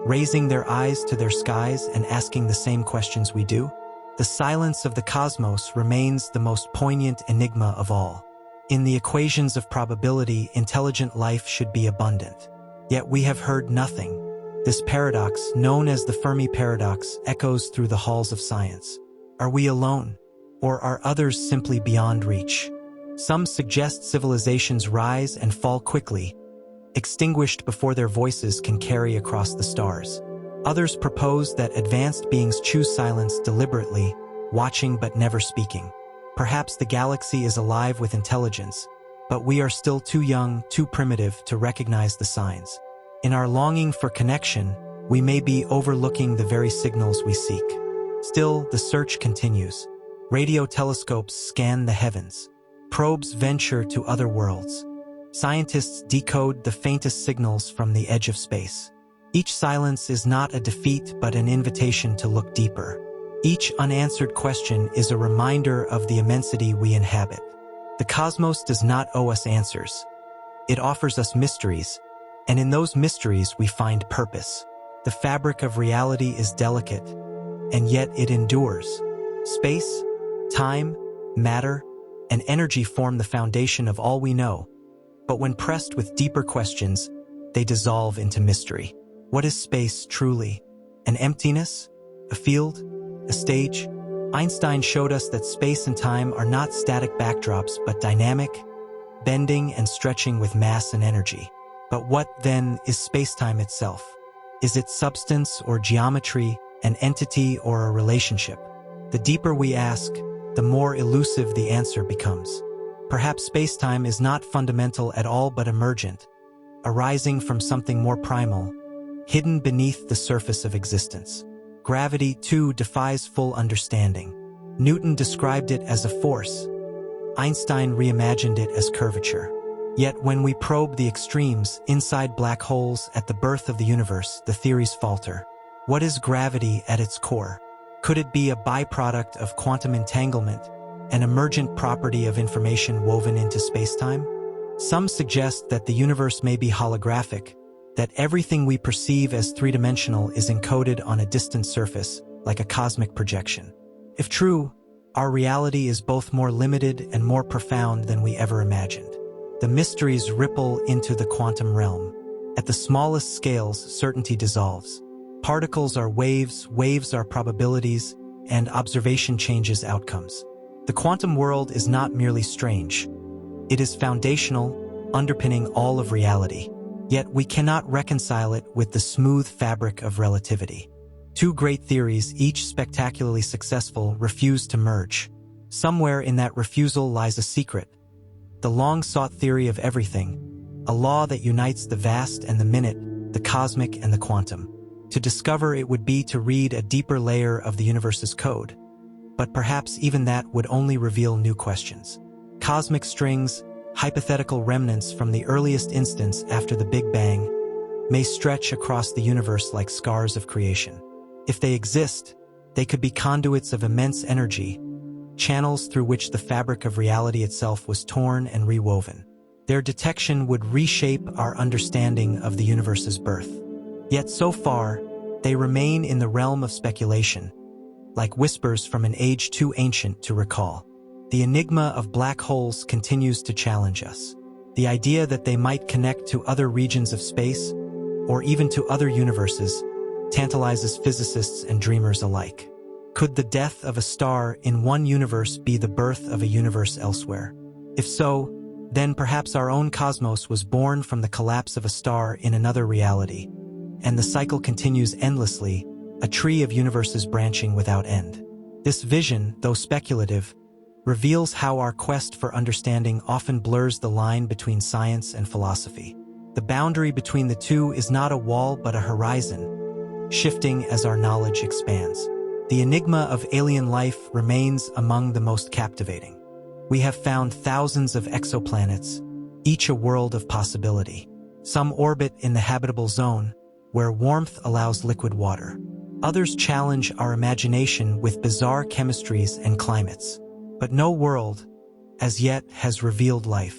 A: raising their eyes to their skies and asking the same questions we do? The silence of the cosmos remains the most poignant enigma of all. In the equations of probability, intelligent life should be abundant. Yet we have heard nothing. This paradox, known as the Fermi paradox, echoes through the halls of science. Are we alone? Or are others simply beyond reach? Some suggest civilizations rise and fall quickly, extinguished before their voices can carry across the stars. Others propose that advanced beings choose silence deliberately, watching but never speaking. Perhaps the galaxy is alive with intelligence, but we are still too young, too primitive to recognize the signs. In our longing for connection, we may be overlooking the very signals we seek. Still, the search continues. Radio telescopes scan the heavens. Probes venture to other worlds. Scientists decode the faintest signals from the edge of space. Each silence is not a defeat but an invitation to look deeper. Each unanswered question is a reminder of the immensity we inhabit. The cosmos does not owe us answers. It offers us mysteries, and in those mysteries we find purpose. The fabric of reality is delicate, and yet it endures. Space, time, matter, and energy form the foundation of all we know, but when pressed with deeper questions, they dissolve into mystery. What is space truly? An emptiness? A field? A stage? Einstein showed us that space and time are not static backdrops but dynamic, bending and stretching with mass and energy. But what, then, is space-time itself? Is it substance or geometry, an entity or a relationship? The deeper we ask, the more elusive the answer becomes. Perhaps space-time is not fundamental at all but emergent, arising from something more primal, hidden beneath the surface of existence. Gravity, too, defies full understanding. Newton described it as a force. Einstein reimagined it as curvature. Yet when we probe the extremes, inside black holes at the birth of the universe, the theories falter. What is gravity at its core? Could it be a byproduct of quantum entanglement, an emergent property of information woven into spacetime? Some suggest that the universe may be holographic, that everything we perceive as three-dimensional is encoded on a distant surface, like a cosmic projection. If true, our reality is both more limited and more profound than we ever imagined. The mysteries ripple into the quantum realm. At the smallest scales, certainty dissolves. Particles are waves, waves are probabilities, and observation changes outcomes. The quantum world is not merely strange. It is foundational, underpinning all of reality. Yet we cannot reconcile it with the smooth fabric of relativity. Two great theories, each spectacularly successful, refuse to merge. Somewhere in that refusal lies a secret. The long-sought theory of everything, a law that unites the vast and the minute, the cosmic and the quantum. To discover it would be to read a deeper layer of the universe's code. But perhaps even that would only reveal new questions. Cosmic strings, hypothetical remnants from the earliest instance after the Big Bang, may stretch across the universe like scars of creation. If they exist, they could be conduits of immense energy, channels through which the fabric of reality itself was torn and rewoven. Their detection would reshape our understanding of the universe's birth. Yet so far, they remain in the realm of speculation, like whispers from an age too ancient to recall. The enigma of black holes continues to challenge us. The idea that they might connect to other regions of space, or even to other universes, tantalizes physicists and dreamers alike. Could the death of a star in one universe be the birth of a universe elsewhere? If so, then perhaps our own cosmos was born from the collapse of a star in another reality, and the cycle continues endlessly, a tree of universes branching without end. This vision, though speculative, reveals how our quest for understanding often blurs the line between science and philosophy. The boundary between the two is not a wall but a horizon, shifting as our knowledge expands. The enigma of alien life remains among the most captivating. We have found thousands of exoplanets, each a world of possibility. Some orbit in the habitable zone, where warmth allows liquid water. Others challenge our imagination with bizarre chemistries and climates. But no world, as yet, has revealed life.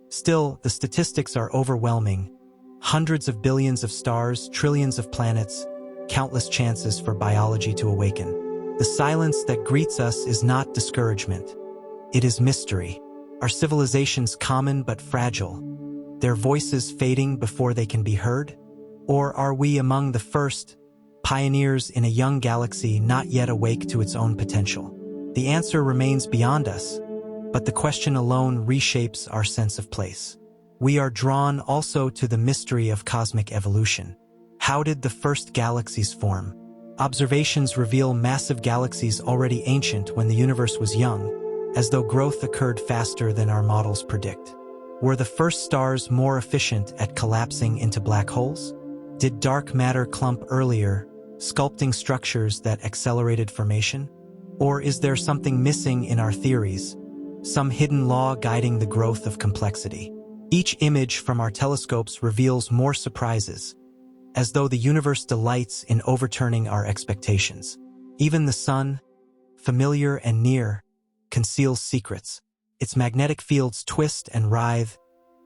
A: Still, the statistics are overwhelming. Hundreds of billions of stars, trillions of planets, countless chances for biology to awaken. The silence that greets us is not discouragement. It is mystery. Are civilizations common but fragile, their voices fading before they can be heard? Or are we among the first, pioneers in a young galaxy not yet awake to its own potential? The answer remains beyond us, but the question alone reshapes our sense of place. We are drawn also to the mystery of cosmic evolution. How did the first galaxies form? Observations reveal massive galaxies already ancient when the universe was young, as though growth occurred faster than our models predict. Were the first stars more efficient at collapsing into black holes? Did dark matter clump earlier, sculpting structures that accelerated formation? Or is there something missing in our theories, some hidden law guiding the growth of complexity? Each image from our telescopes reveals more surprises, as though the universe delights in overturning our expectations. Even the sun, familiar and near, conceals secrets. Its magnetic fields twist and writhe,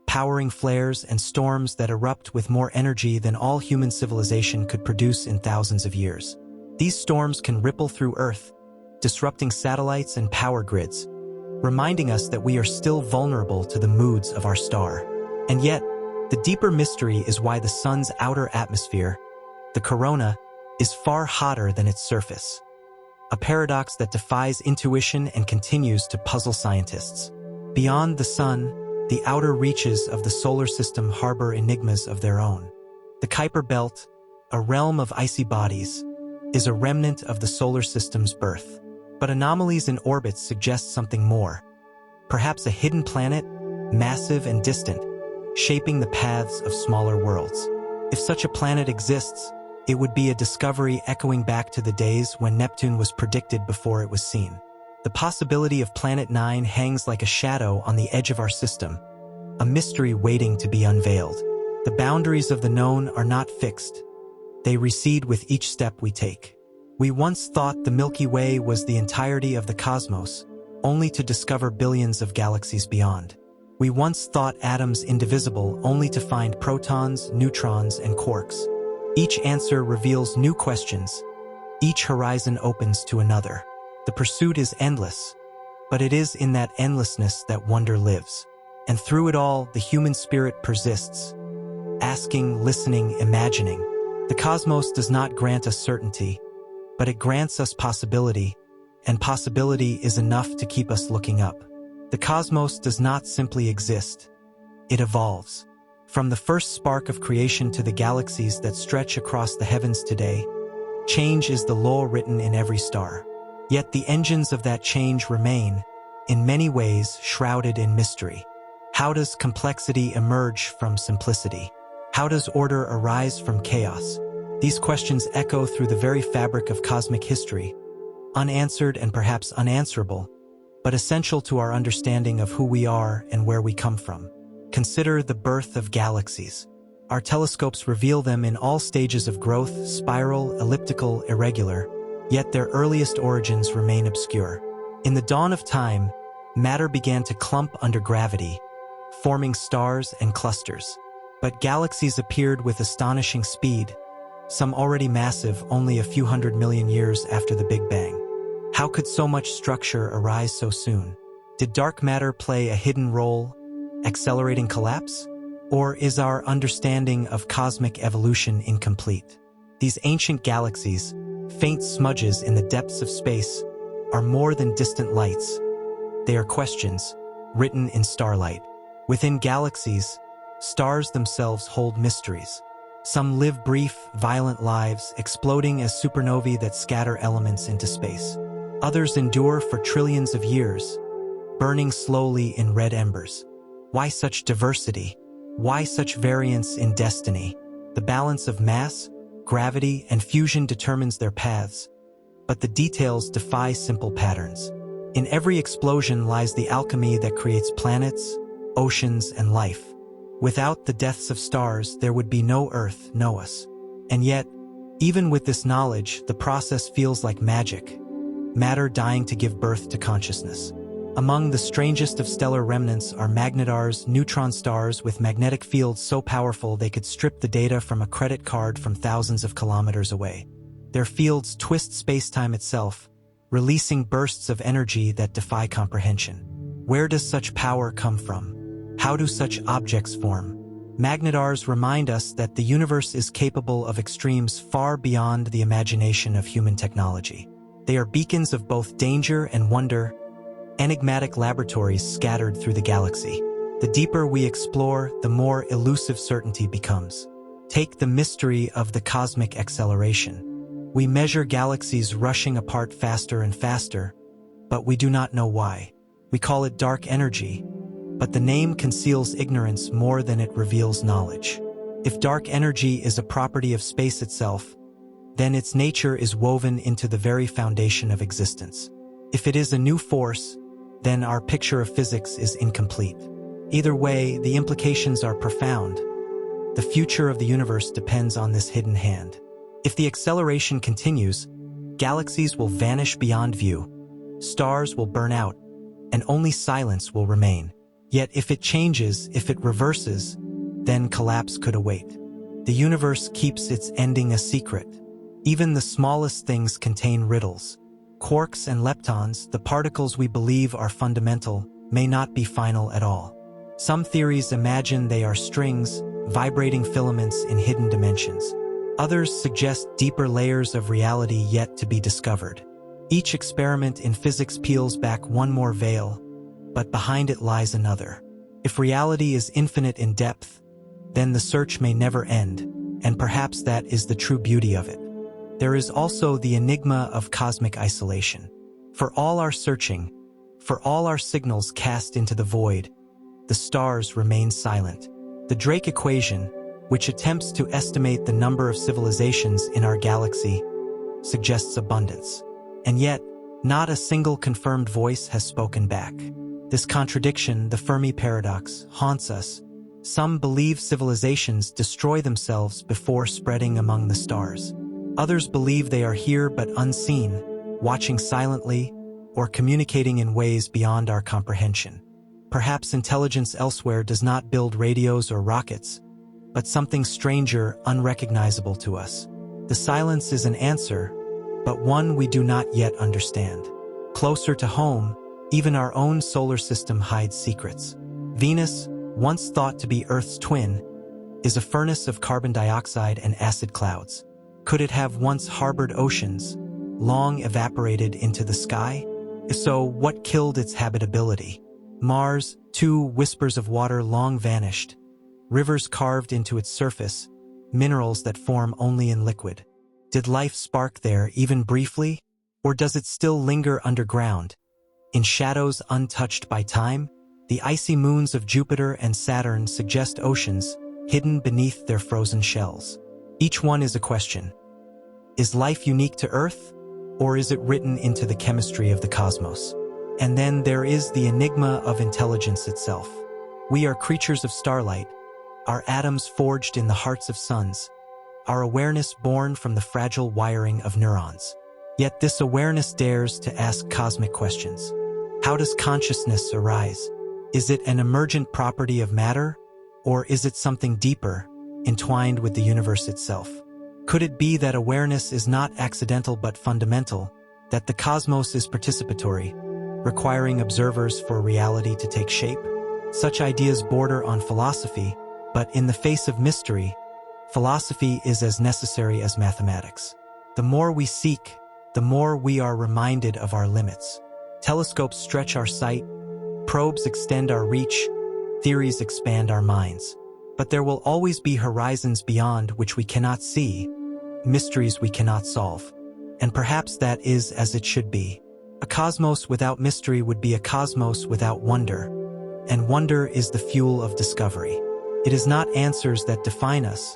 A: powering flares and storms that erupt with more energy than all human civilization could produce in thousands of years. These storms can ripple through Earth, disrupting satellites and power grids, reminding us that we are still vulnerable to the moods of our star. And yet, the deeper mystery is why the sun's outer atmosphere, the corona, is far hotter than its surface. A paradox that defies intuition and continues to puzzle scientists. Beyond the sun, the outer reaches of the solar system harbor enigmas of their own. The Kuiper Belt, a realm of icy bodies, is a remnant of the solar system's birth. But anomalies in orbits suggest something more. Perhaps a hidden planet, massive and distant, shaping the paths of smaller worlds. If such a planet exists, it would be a discovery echoing back to the days when Neptune was predicted before it was seen. The possibility of Planet 9 hangs like a shadow on the edge of our system, a mystery waiting to be unveiled. The boundaries of the known are not fixed. They recede with each step we take. We once thought the Milky Way was the entirety of the cosmos, only to discover billions of galaxies beyond. We once thought atoms indivisible, only to find protons, neutrons, and quarks. Each answer reveals new questions. Each horizon opens to another. The pursuit is endless, but it is in that endlessness that wonder lives. And through it all, the human spirit persists, asking, listening, imagining. The cosmos does not grant us certainty, but it grants us possibility, and possibility is enough to keep us looking up. The cosmos does not simply exist. It evolves. From the first spark of creation to the galaxies that stretch across the heavens today, change is the law written in every star. Yet the engines of that change remain, in many ways, shrouded in mystery. How does complexity emerge from simplicity? How does order arise from chaos? These questions echo through the very fabric of cosmic history, unanswered and perhaps unanswerable, but essential to our understanding of who we are and where we come from. Consider the birth of galaxies. Our telescopes reveal them in all stages of growth, spiral, elliptical, irregular, yet their earliest origins remain obscure. In the dawn of time, matter began to clump under gravity, forming stars and clusters. But galaxies appeared with astonishing speed, some already massive only a few 100 million years after the Big Bang. How could so much structure arise so soon? Did dark matter play a hidden role, accelerating collapse? Or is our understanding of cosmic evolution incomplete? These ancient galaxies, faint smudges in the depths of space, are more than distant lights. They are questions, written in starlight. Within galaxies, stars themselves hold mysteries. Some live brief, violent lives, exploding as supernovae that scatter elements into space. Others endure for trillions of years, burning slowly in red embers. Why such diversity? Why such variance in destiny? The balance of mass, gravity, and fusion determines their paths, but the details defy simple patterns. In every explosion lies the alchemy that creates planets, oceans, and life. Without the deaths of stars, there would be no Earth, no us. And yet, even with this knowledge, the process feels like magic, matter dying to give birth to consciousness. Among the strangest of stellar remnants are magnetars, neutron stars with magnetic fields so powerful they could strip the data from a credit card from thousands of kilometers away. Their fields twist space-time itself, releasing bursts of energy that defy comprehension. Where does such power come from? How do such objects form? Magnetars remind us that the universe is capable of extremes far beyond the imagination of human technology. They are beacons of both danger and wonder, enigmatic laboratories scattered through the galaxy. The deeper we explore, the more elusive certainty becomes. Take the mystery of the cosmic acceleration. We measure galaxies rushing apart faster and faster, but we do not know why. We call it dark energy, but the name conceals ignorance more than it reveals knowledge. If dark energy is a property of space itself, then its nature is woven into the very foundation of existence. If it is a new force, then our picture of physics is incomplete. Either way, the implications are profound. The future of the universe depends on this hidden hand. If the acceleration continues, galaxies will vanish beyond view, stars will burn out, and only silence will remain. Yet if it changes, if it reverses, then collapse could await. The universe keeps its ending a secret. Even the smallest things contain riddles. Quarks and leptons, the particles we believe are fundamental, may not be final at all. Some theories imagine they are strings, vibrating filaments in hidden dimensions. Others suggest deeper layers of reality yet to be discovered. Each experiment in physics peels back one more veil, but behind it lies another. If reality is infinite in depth, then the search may never end, and perhaps that is the true beauty of it. There is also the enigma of cosmic isolation. For all our searching, for all our signals cast into the void, the stars remain silent. The Drake equation, which attempts to estimate the number of civilizations in our galaxy, suggests abundance. And yet, not a single confirmed voice has spoken back. This contradiction, the Fermi paradox, haunts us. Some believe civilizations destroy themselves before spreading among the stars. Others believe they are here but unseen, watching silently, or communicating in ways beyond our comprehension. Perhaps intelligence elsewhere does not build radios or rockets, but something stranger, unrecognizable to us. The silence is an answer, but one we do not yet understand. Closer to home, even our own solar system hides secrets. Venus, once thought to be Earth's twin, is a furnace of carbon dioxide and acid clouds. Could it have once harbored oceans, long evaporated into the sky? If so, what killed its habitability? Mars, too, whispers of water long vanished, rivers carved into its surface, minerals that form only in liquid. Did life spark there even briefly, or does it still linger underground, in shadows untouched by time? The icy moons of Jupiter and Saturn suggest oceans hidden beneath their frozen shells. Each one is a question. Is life unique to Earth, or is it written into the chemistry of the cosmos? And then there is the enigma of intelligence itself. We are creatures of starlight, our atoms forged in the hearts of suns, our awareness born from the fragile wiring of neurons. Yet this awareness dares to ask cosmic questions. How does consciousness arise? Is it an emergent property of matter, or is it something deeper, entwined with the universe itself? Could it be that awareness is not accidental but fundamental, that the cosmos is participatory, requiring observers for reality to take shape? Such ideas border on philosophy, but in the face of mystery, philosophy is as necessary as mathematics. The more we seek, the more we are reminded of our limits. Telescopes stretch our sight, probes extend our reach, theories expand our minds. But there will always be horizons beyond which we cannot see, mysteries we cannot solve. And perhaps that is as it should be. A cosmos without mystery would be a cosmos without wonder, and wonder is the fuel of discovery. It is not answers that define us,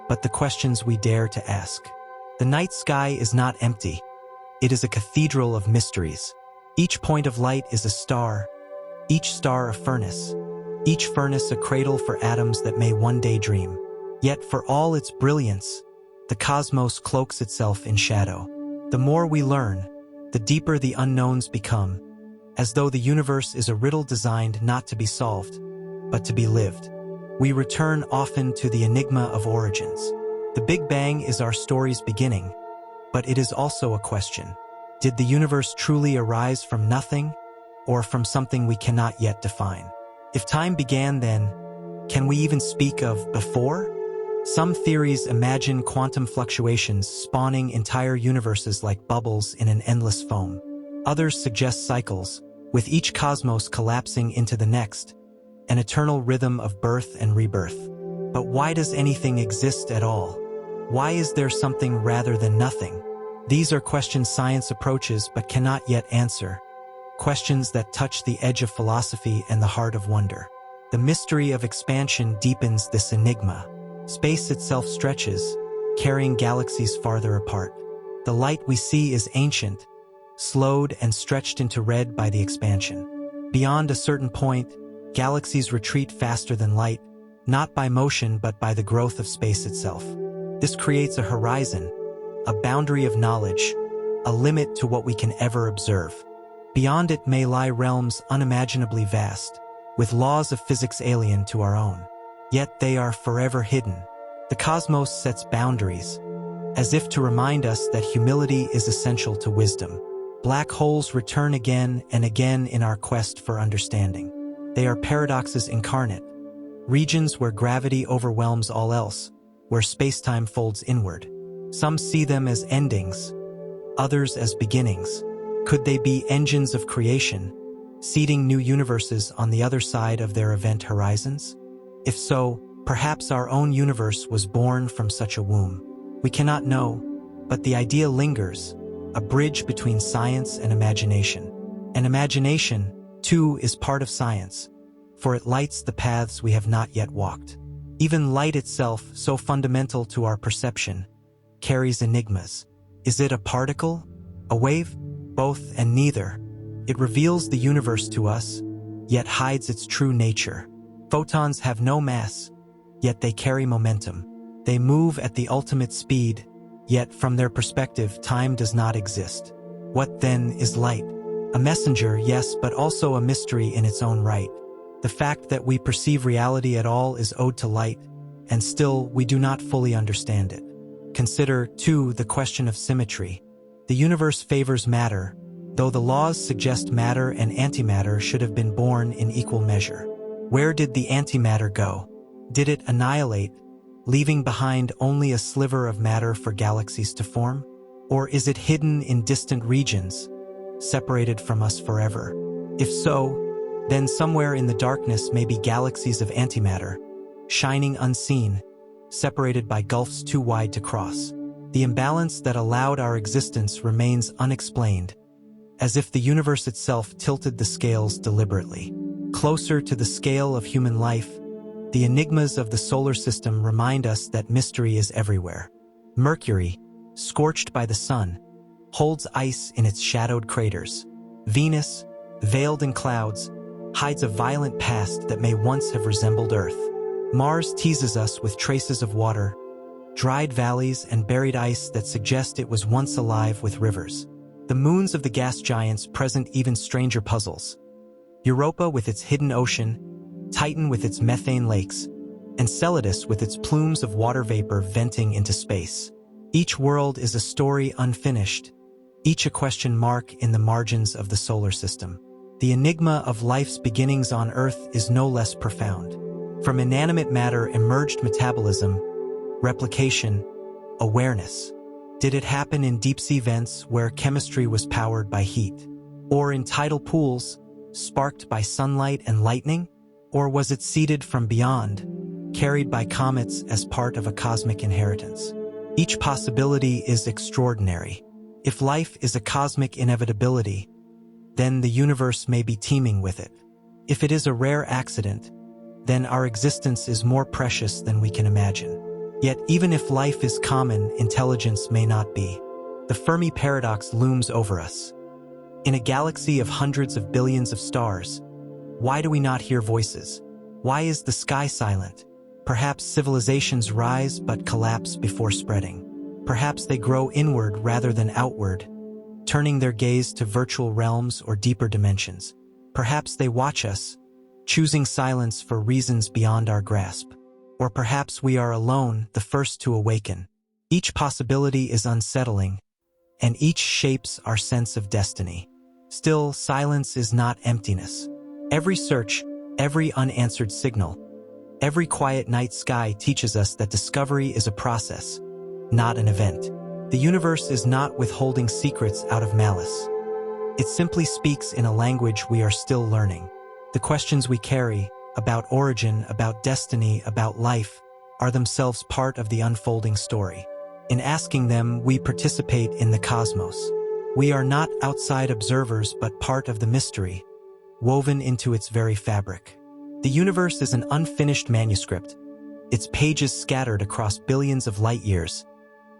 A: but the questions we dare to ask. The night sky is not empty. It is a cathedral of mysteries. Each point of light is a star, each star a furnace, each furnace a cradle for atoms that may one day dream. Yet for all its brilliance, the cosmos cloaks itself in shadow. The more we learn, the deeper the unknowns become, as though the universe is a riddle designed not to be solved, but to be lived. We return often to the enigma of origins. The Big Bang is our story's beginning, but it is also a question. Did the universe truly arise from nothing, or from something we cannot yet define? If time began then, can we even speak of before? Some theories imagine quantum fluctuations spawning entire universes like bubbles in an endless foam. Others suggest cycles, with each cosmos collapsing into the next, an eternal rhythm of birth and rebirth. But why does anything exist at all? Why is there something rather than nothing? These are questions science approaches but cannot yet answer. Questions that touch the edge of philosophy and the heart of wonder. The mystery of expansion deepens this enigma. Space itself stretches, carrying galaxies farther apart. The light we see is ancient, slowed and stretched into red by the expansion. Beyond a certain point, galaxies retreat faster than light, not by motion but by the growth of space itself. This creates a horizon, a boundary of knowledge, a limit to what we can ever observe. Beyond it may lie realms unimaginably vast, with laws of physics alien to our own. Yet they are forever hidden. The cosmos sets boundaries, as if to remind us that humility is essential to wisdom. Black holes return again and again in our quest for understanding. They are paradoxes incarnate, regions where gravity overwhelms all else, where space-time folds inward. Some see them as endings, others as beginnings. Could they be engines of creation, seeding new universes on the other side of their event horizons? If so, perhaps our own universe was born from such a womb. We cannot know, but the idea lingers, a bridge between science and imagination. And imagination, too, is part of science, for it lights the paths we have not yet walked. Even light itself, so fundamental to our perception, carries enigmas. Is it a particle? A wave? Both and neither. It reveals the universe to us, yet hides its true nature. Photons have no mass, yet they carry momentum. They move at the ultimate speed, yet from their perspective, time does not exist. What then is light? A messenger, yes, but also a mystery in its own right. The fact that we perceive reality at all is owed to light, and still we do not fully understand it. Consider, too, the question of symmetry. The universe favors matter, though the laws suggest matter and antimatter should have been born in equal measure. Where did the antimatter go? Did it annihilate, leaving behind only a sliver of matter for galaxies to form? Or is it hidden in distant regions, separated from us forever? If so, then somewhere in the darkness may be galaxies of antimatter, shining unseen, separated by gulfs too wide to cross. The imbalance that allowed our existence remains unexplained, as if the universe itself tilted the scales deliberately. Closer to the scale of human life, the enigmas of the solar system remind us that mystery is everywhere. Mercury, scorched by the sun, holds ice in its shadowed craters. Venus, veiled in clouds, hides a violent past that may once have resembled Earth. Mars teases us with traces of water, dried valleys and buried ice that suggest it was once alive with rivers. The moons of the gas giants present even stranger puzzles. Europa with its hidden ocean, Titan with its methane lakes, and Enceladus with its plumes of water vapor venting into space. Each world is a story unfinished, each a question mark in the margins of the solar system. The enigma of life's beginnings on Earth is no less profound. From inanimate matter emerged metabolism, replication, awareness. Did it happen in deep-sea vents where chemistry was powered by heat? Or in tidal pools, sparked by sunlight and lightning? Or was it seeded from beyond, carried by comets as part of a cosmic inheritance? Each possibility is extraordinary. If life is a cosmic inevitability, then the universe may be teeming with it. If it is a rare accident, then our existence is more precious than we can imagine. Yet, even if life is common, intelligence may not be. The Fermi paradox looms over us. In a galaxy of hundreds of billions of stars, why do we not hear voices? Why is the sky silent? Perhaps civilizations rise but collapse before spreading. Perhaps they grow inward rather than outward, turning their gaze to virtual realms or deeper dimensions. Perhaps they watch us, choosing silence for reasons beyond our grasp. Or perhaps we are alone, the first to awaken. Each possibility is unsettling, and each shapes our sense of destiny. Still, silence is not emptiness. Every search, every unanswered signal, every quiet night sky teaches us that discovery is a process, not an event. The universe is not withholding secrets out of malice. It simply speaks in a language we are still learning. The questions we carry, about origin, about destiny, about life, are themselves part of the unfolding story. In asking them, we participate in the cosmos. We are not outside observers but part of the mystery, woven into its very fabric. The universe is an unfinished manuscript, its pages scattered across billions of light years,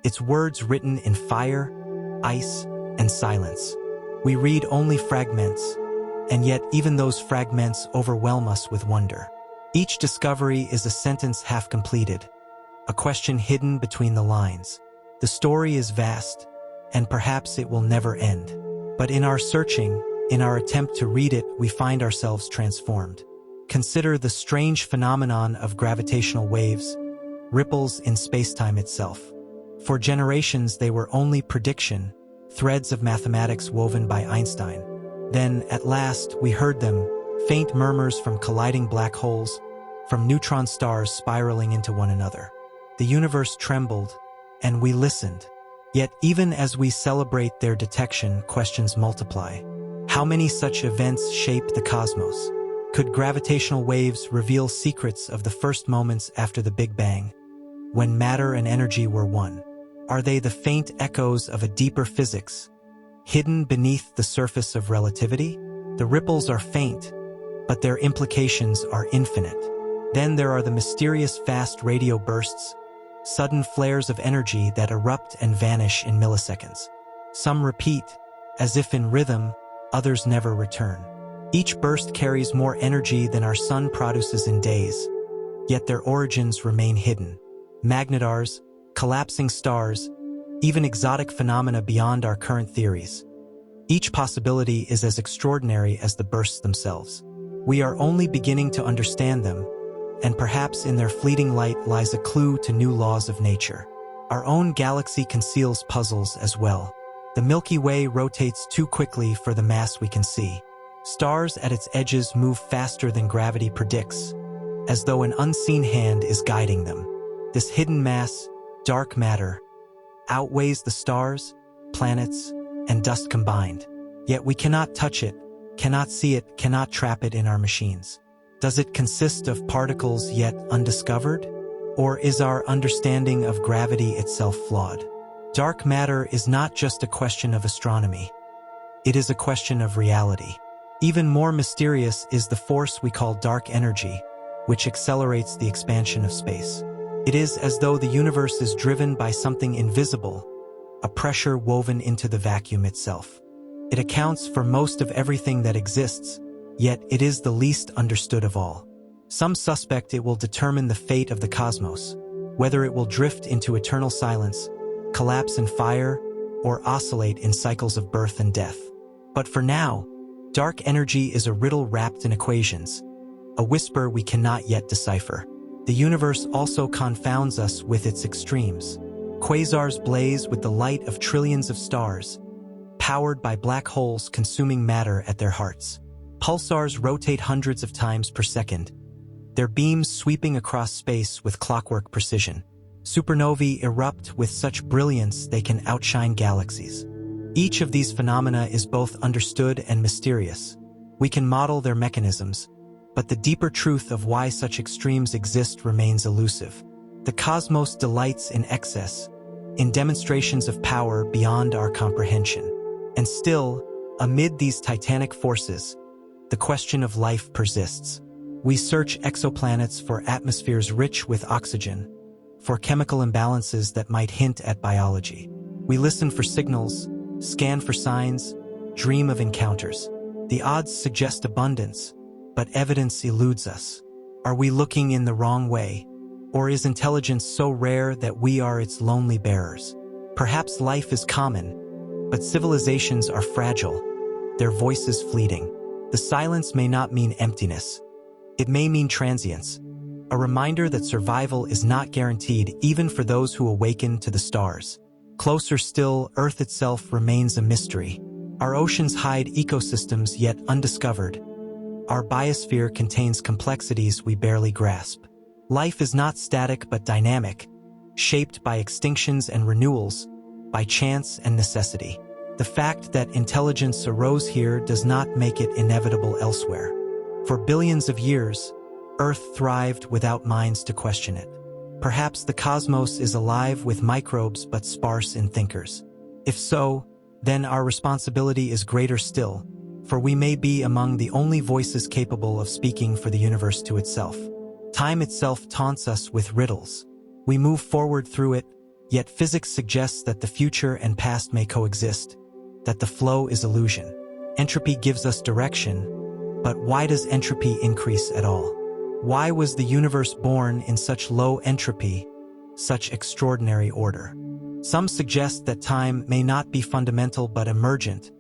A: its words written in fire, ice, and silence. We read only fragments, and yet even those fragments overwhelm us with wonder. Each discovery is a sentence half completed, a question hidden between the lines. The story is vast, and perhaps it will never end. But in our searching, in our attempt to read it, we find ourselves transformed. Consider the strange phenomenon of gravitational waves, ripples in spacetime itself. For generations, they were only prediction, threads of mathematics woven by Einstein. Then, at last, we heard them, faint murmurs from colliding black holes, from neutron stars spiraling into one another. The universe trembled, and we listened. Yet even as we celebrate their detection, questions multiply. How many such events shape the cosmos? Could gravitational waves reveal secrets of the first moments after the Big Bang, when matter and energy were one? Are they the faint echoes of a deeper physics, hidden beneath the surface of relativity? The ripples are faint, but their implications are infinite. Then there are the mysterious fast radio bursts, sudden flares of energy that erupt and vanish in milliseconds. Some repeat, as if in rhythm, others never return. Each burst carries more energy than our sun produces in days, yet their origins remain hidden. Magnetars, collapsing stars, even exotic phenomena beyond our current theories. Each possibility is as extraordinary as the bursts themselves. We are only beginning to understand them, and perhaps in their fleeting light lies a clue to new laws of nature. Our own galaxy conceals puzzles as well. The Milky Way rotates too quickly for the mass we can see. Stars at its edges move faster than gravity predicts, as though an unseen hand is guiding them. This hidden mass, dark matter, outweighs the stars, planets, and dust combined. Yet we cannot touch it, cannot see it, cannot trap it in our machines. Does it consist of particles yet undiscovered? Or is our understanding of gravity itself flawed? Dark matter is not just a question of astronomy. It is a question of reality. Even more mysterious is the force we call dark energy, which accelerates the expansion of space. It is as though the universe is driven by something invisible, a pressure woven into the vacuum itself. It accounts for most of everything that exists, yet it is the least understood of all. Some suspect it will determine the fate of the cosmos, whether it will drift into eternal silence, collapse in fire, or oscillate in cycles of birth and death. But for now, dark energy is a riddle wrapped in equations, a whisper we cannot yet decipher. The universe also confounds us with its extremes. Quasars blaze with the light of trillions of stars, powered by black holes consuming matter at their hearts. Pulsars rotate hundreds of times per second, their beams sweeping across space with clockwork precision. Supernovae erupt with such brilliance they can outshine galaxies. Each of these phenomena is both understood and mysterious. We can model their mechanisms, but the deeper truth of why such extremes exist remains elusive. The cosmos delights in excess, in demonstrations of power beyond our comprehension. And still, amid these titanic forces, the question of life persists. We search exoplanets for atmospheres rich with oxygen, for chemical imbalances that might hint at biology. We listen for signals, scan for signs, dream of encounters. The odds suggest abundance, but evidence eludes us. Are we looking in the wrong way? Or is intelligence so rare that we are its lonely bearers? Perhaps life is common, but civilizations are fragile, their voices fleeting. The silence may not mean emptiness. It may mean transience, a reminder that survival is not guaranteed even for those who awaken to the stars. Closer still, Earth itself remains a mystery. Our oceans hide ecosystems yet undiscovered. Our biosphere contains complexities we barely grasp. Life is not static but dynamic, shaped by extinctions and renewals, by chance and necessity. The fact that intelligence arose here does not make it inevitable elsewhere. For billions of years, Earth thrived without minds to question it. Perhaps the cosmos is alive with microbes but sparse in thinkers. If so, then our responsibility is greater still, for we may be among the only voices capable of speaking for the universe to itself. Time itself taunts us with riddles. We move forward through it, yet physics suggests that the future and past may coexist, that the flow is illusion. Entropy gives us direction, but why does entropy increase at all? Why was the universe born in such low entropy, such extraordinary order? Some suggest that time may not be fundamental but emergent,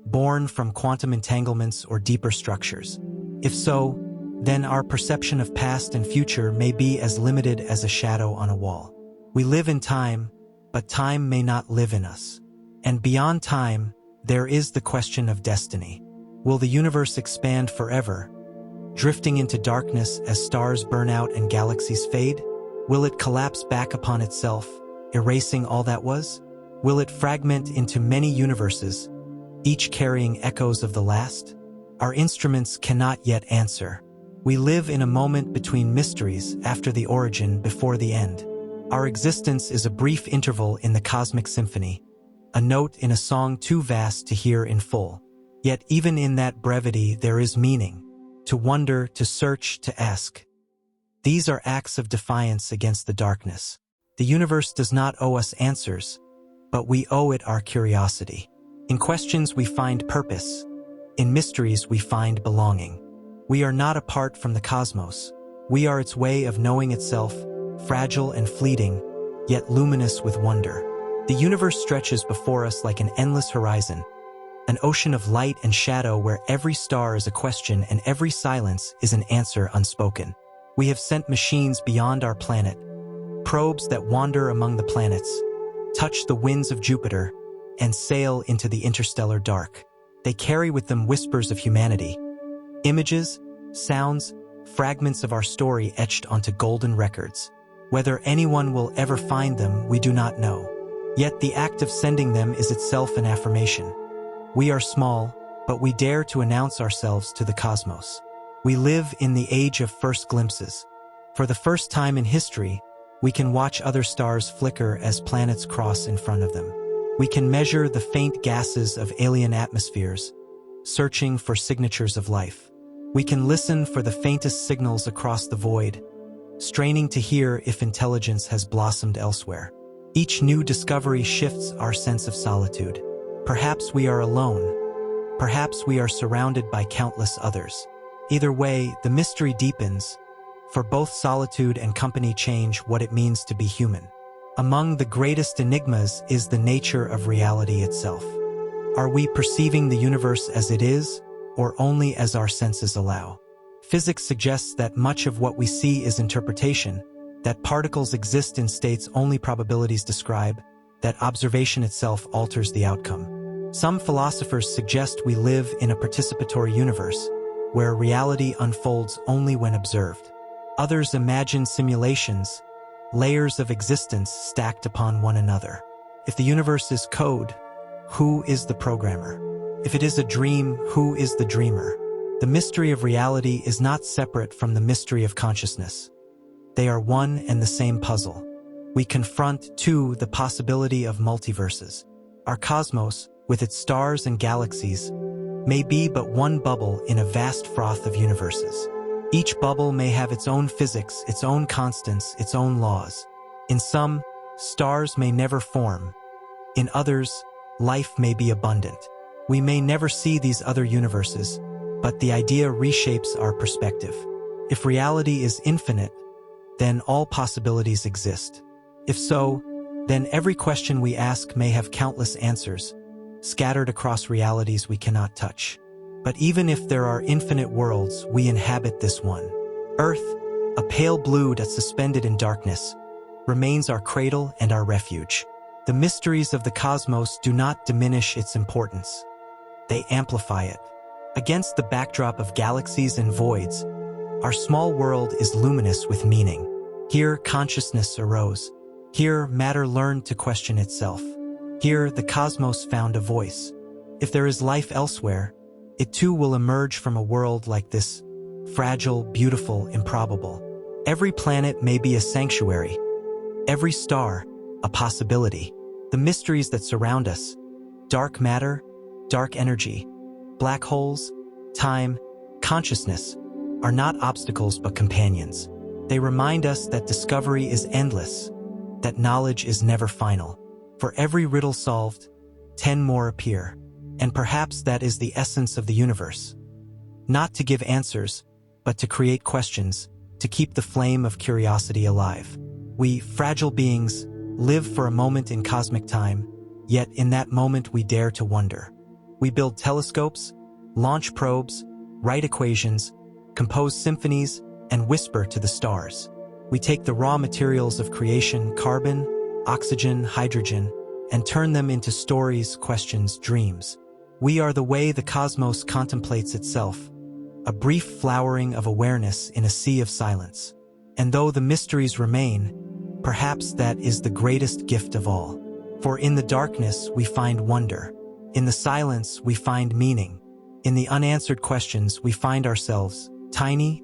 A: born from quantum entanglements or deeper structures. If so, then our perception of past and future may be as limited as a shadow on a wall. We live in time, but time may not live in us. And beyond time, there is the question of destiny. Will the universe expand forever, drifting into darkness as stars burn out and galaxies fade? Will it collapse back upon itself, erasing all that was? Will it fragment into many universes, each carrying echoes of the last? Our instruments cannot yet answer. We live in a moment between mysteries, after the origin, before the end. Our existence is a brief interval in the cosmic symphony, a note in a song too vast to hear in full. Yet even in that brevity there is meaning. To wonder, to search, to ask. These are acts of defiance against the darkness. The universe does not owe us answers, but we owe it our curiosity. In questions we find purpose. In mysteries we find belonging. We are not apart from the cosmos. We are its way of knowing itself, fragile and fleeting, yet luminous with wonder. The universe stretches before us like an endless horizon, an ocean of light and shadow where every star is a question and every silence is an answer unspoken. We have sent machines beyond our planet, probes that wander among the planets, touch the winds of Jupiter, and sail into the interstellar dark. They carry with them whispers of humanity, images, sounds, fragments of our story etched onto golden records. Whether anyone will ever find them, we do not know. Yet the act of sending them is itself an affirmation. We are small, but we dare to announce ourselves to the cosmos. We live in the age of first glimpses. For the first time in history, we can watch other stars flicker as planets cross in front of them. We can measure the faint gases of alien atmospheres, searching for signatures of life. We can listen for the faintest signals across the void, straining to hear if intelligence has blossomed elsewhere. Each new discovery shifts our sense of solitude. Perhaps we are alone. Perhaps we are surrounded by countless others. Either way, the mystery deepens, for both solitude and company change what it means to be human. Among the greatest enigmas is the nature of reality itself. Are we perceiving the universe as it is, or only as our senses allow? Physics suggests that much of what we see is interpretation, that particles exist in states only probabilities describe, that observation itself alters the outcome. Some philosophers suggest we live in a participatory universe, where reality unfolds only when observed. Others imagine simulations, layers of existence stacked upon one another. If the universe is code, who is the programmer? If it is a dream, who is the dreamer? The mystery of reality is not separate from the mystery of consciousness. They are one and the same puzzle. We confront, too, the possibility of multiverses. Our cosmos, with its stars and galaxies, may be but one bubble in a vast froth of universes. Each bubble may have its own physics, its own constants, its own laws. In some, stars may never form. In others, life may be abundant. We may never see these other universes, but the idea reshapes our perspective. If reality is infinite, then all possibilities exist. If so, then every question we ask may have countless answers, scattered across realities we cannot touch. But even if there are infinite worlds, we inhabit this one. Earth, a pale blue that's suspended in darkness, remains our cradle and our refuge. The mysteries of the cosmos do not diminish its importance. They amplify it. Against the backdrop of galaxies and voids, our small world is luminous with meaning. Here, consciousness arose. Here, matter learned to question itself. Here, the cosmos found a voice. If there is life elsewhere, it too will emerge from a world like this, fragile, beautiful, improbable. Every planet may be a sanctuary. Every star, a possibility. The mysteries that surround us, dark matter, dark energy, black holes, time, consciousness, are not obstacles but companions. They remind us that discovery is endless, that knowledge is never final. For every riddle solved, 10 more appear. And perhaps that is the essence of the universe. Not to give answers, but to create questions, to keep the flame of curiosity alive. We, fragile beings, live for a moment in cosmic time, yet in that moment we dare to wonder. We build telescopes, launch probes, write equations, compose symphonies, and whisper to the stars. We take the raw materials of creation, carbon, oxygen, hydrogen, and turn them into stories, questions, dreams. We are the way the cosmos contemplates itself, a brief flowering of awareness in a sea of silence. And though the mysteries remain, perhaps that is the greatest gift of all. For in the darkness we find wonder. In the silence we find meaning. In the unanswered questions we find ourselves, tiny,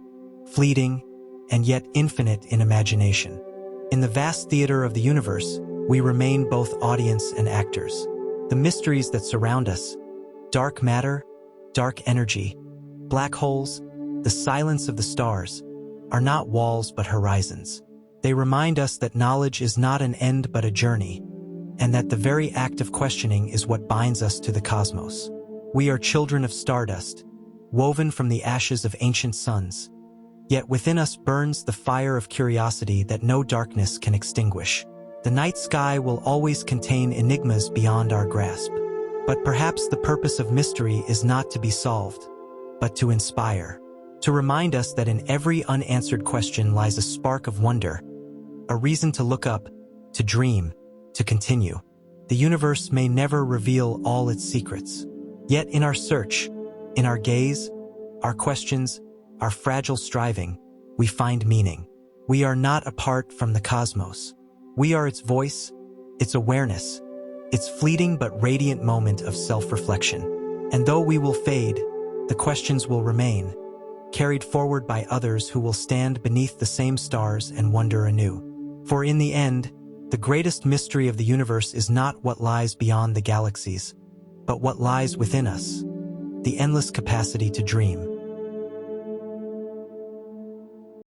A: fleeting, and yet infinite in imagination. In the vast theater of the universe, we remain both audience and actors. The mysteries that surround us, dark matter, dark energy, black holes, the silence of the stars, are not walls but horizons. They remind us that knowledge is not an end but a journey, and that the very act of questioning is what binds us to the cosmos. We are children of stardust, woven from the ashes of ancient suns, yet within us burns the fire of curiosity that no darkness can extinguish. The night sky will always contain enigmas beyond our grasp. But perhaps the purpose of mystery is not to be solved, but to inspire, to remind us that in every unanswered question lies a spark of wonder, a reason to look up, to dream, to continue. The universe may never reveal all its secrets. Yet in our search, in our gaze, our questions, our fragile striving, we find meaning. We are not apart from the cosmos. We are its voice, its awareness, its fleeting but radiant moment of self-reflection. And though we will fade, the questions will remain, carried forward by others who will stand beneath the same stars and wonder anew. For in the end, the greatest mystery of the universe is not what lies beyond the galaxies, but what lies within us, the endless capacity to dream.